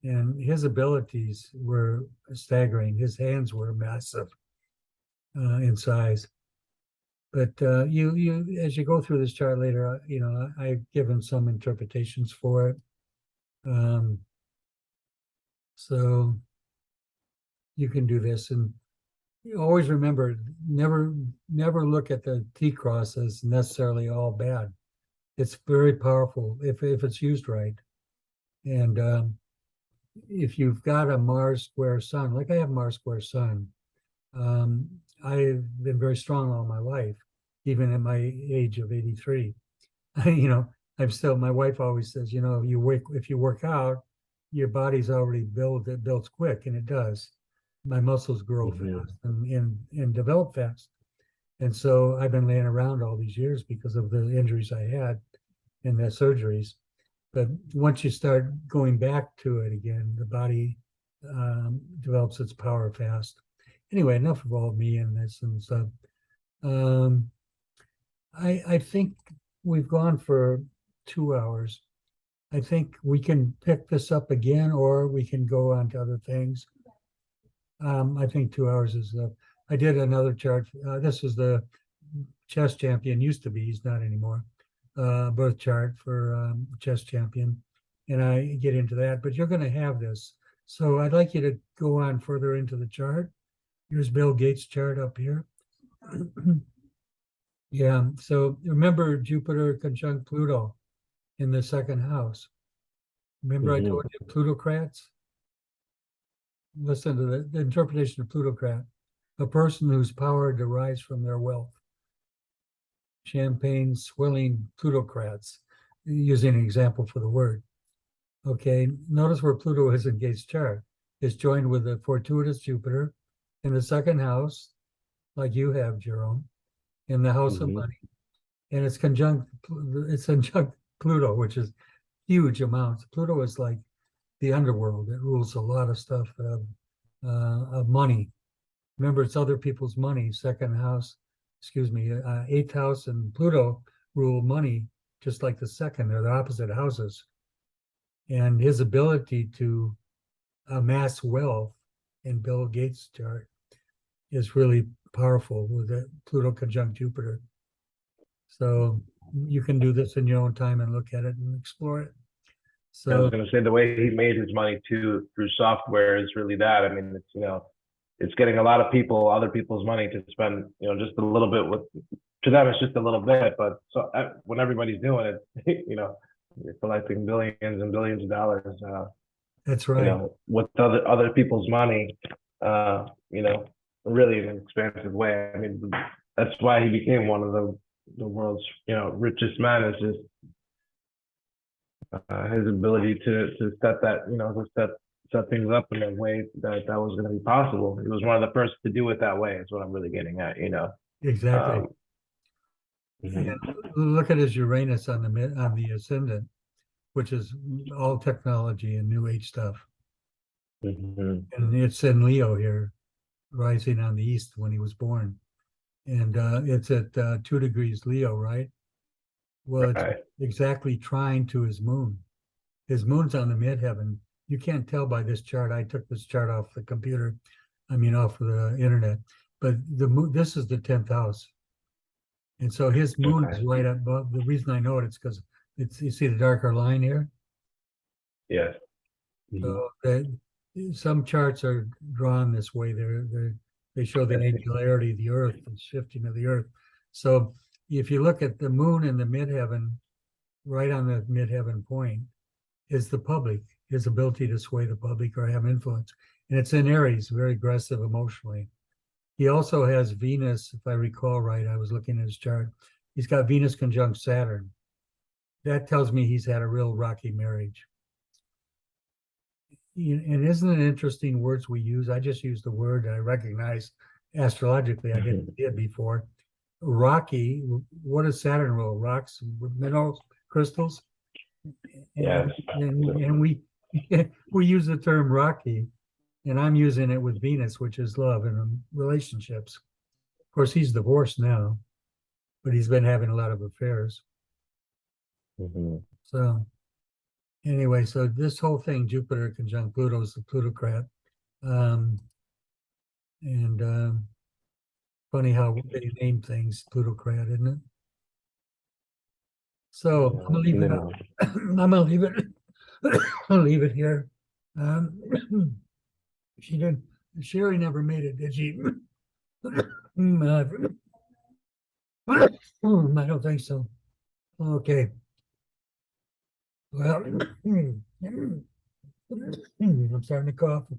And his abilities were staggering. His hands were massive in size. But you as you go through this chart later, you know, I've given some interpretations for it. So you can do this, and you always remember, never look at the T cross as necessarily all bad. It's very powerful if it's used right. And if you've got a Mars square Sun, like I have Mars square Sun, I've been very strong all my life, even at my age of 83. You know, I'm still, my wife always says, you know, if you work out, your body's already built, it builds quick, and it does. My muscles grow fast and develop fast. And so I've been laying around all these years because of the injuries I had and the surgeries. But once you start going back to it again, the body develops its power fast. Anyway, enough of all me and this and stuff. I think we've gone for 2 hours. I think we can pick this up again, or we can go on to other things. I think 2 hours is I did another chart. This is the chess champion, used to be, he's not anymore. Birth chart for chess champion. And I get into that, but you're going to have this. So I'd like you to go on further into the chart. Here's Bill Gates' chart up here. Yeah, so remember Jupiter conjunct Pluto in the second house. Remember I told you plutocrats? Listen to the interpretation of plutocrat. A person whose power derives from their wealth. Champagne swilling plutocrats, using an example for the word. Okay, notice where Pluto is in Gates' chart. It's joined with a fortuitous Jupiter in the second house, like you have, Jerome, in the house of money. And it's conjunct Pluto, which is huge amounts. Pluto is like the underworld. It rules a lot of stuff of money. Remember, it's other people's money. Second house, eighth house and Pluto rule money, just like the second. They're the opposite houses. And his ability to amass wealth in Bill Gates' chart is really powerful with the Pluto conjunct Jupiter. So you can do this in your own time and look at it and explore it. I was So going to say the way he made his money too through software is really that. I mean, it's it's getting a lot of people, other people's money to spend, just a little bit with. To them, it's just a little bit, but so when everybody's doing it, you're collecting billions and billions of dollars. that's right. With other people's money, really in an expansive way. I mean, that's why he became one of the world's richest men. Is just his ability to set that to set things up in a way that was going to be possible. He was one of the first to do it that way. Is what I'm really getting at. Exactly. Mhm. And look at his Uranus on the ascendant, which is all technology and new age stuff. Mhm. And it's in Leo here, rising on the east when he was born. And it's at 2 degrees Leo, right? Well, it's Right. exactly trine to his moon. His moon's on the midheaven. You can't tell by this chart. I took this chart off the computer, off the internet. But the moon, this is the 10th house. And so his moon is Okay. right above. The reason I know it is because you see the darker line here. Yes. Mhm. So that some charts are drawn this way. They show the angularity of the Earth, the shifting of the Earth. So if you look at the moon in the midheaven, right on the midheaven point, is the public, his ability to sway the public or have influence. And it's in Aries, very aggressive emotionally. He also has Venus, if I recall right, I was looking at his chart. He's got Venus conjunct Saturn. That tells me he's had a real rocky marriage. And isn't it interesting words we use? I just used the word that I recognize astrologically. I didn't see it before. Rocky, what does Saturn rule? Rocks, minerals, crystals? Yes. And we we use the term rocky, and I'm using it with Venus, which is love and relationships. Of course, he's divorced now, but he's been having a lot of affairs. Mhm. So anyway, so this whole thing, Jupiter conjunct Pluto, is the plutocrat. And funny how they name things plutocrat, isn't it? So I'm gonna leave it up. I'm gonna leave it. I'll leave it here. She didn't. Sherry never made it, did she? I don't think so. Okay. Well, I'm starting to cough.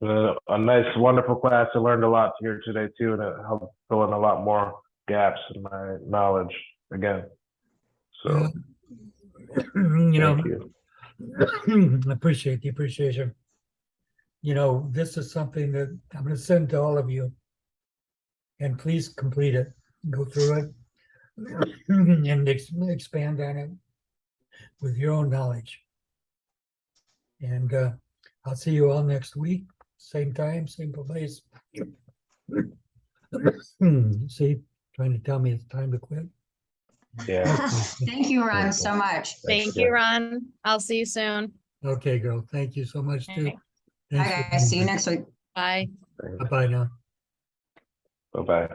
A nice, wonderful class. I learned a lot here today too, and it helped fill in a lot more gaps in my knowledge again. So thank you. I appreciate the appreciation. This is something that I'm going to send to all of you, and please complete it, go through it, and expand on it with your own knowledge. And I'll see you all next week, same time, same place. See, trying to tell me it's time to quit. Yeah. Thank you, Ron, so much. Thank you, Ron. I'll see you soon. Okay, girl. Thank you so much too. Okay. Bye, guys. See you next week. Bye. Bye-bye now. Bye-bye.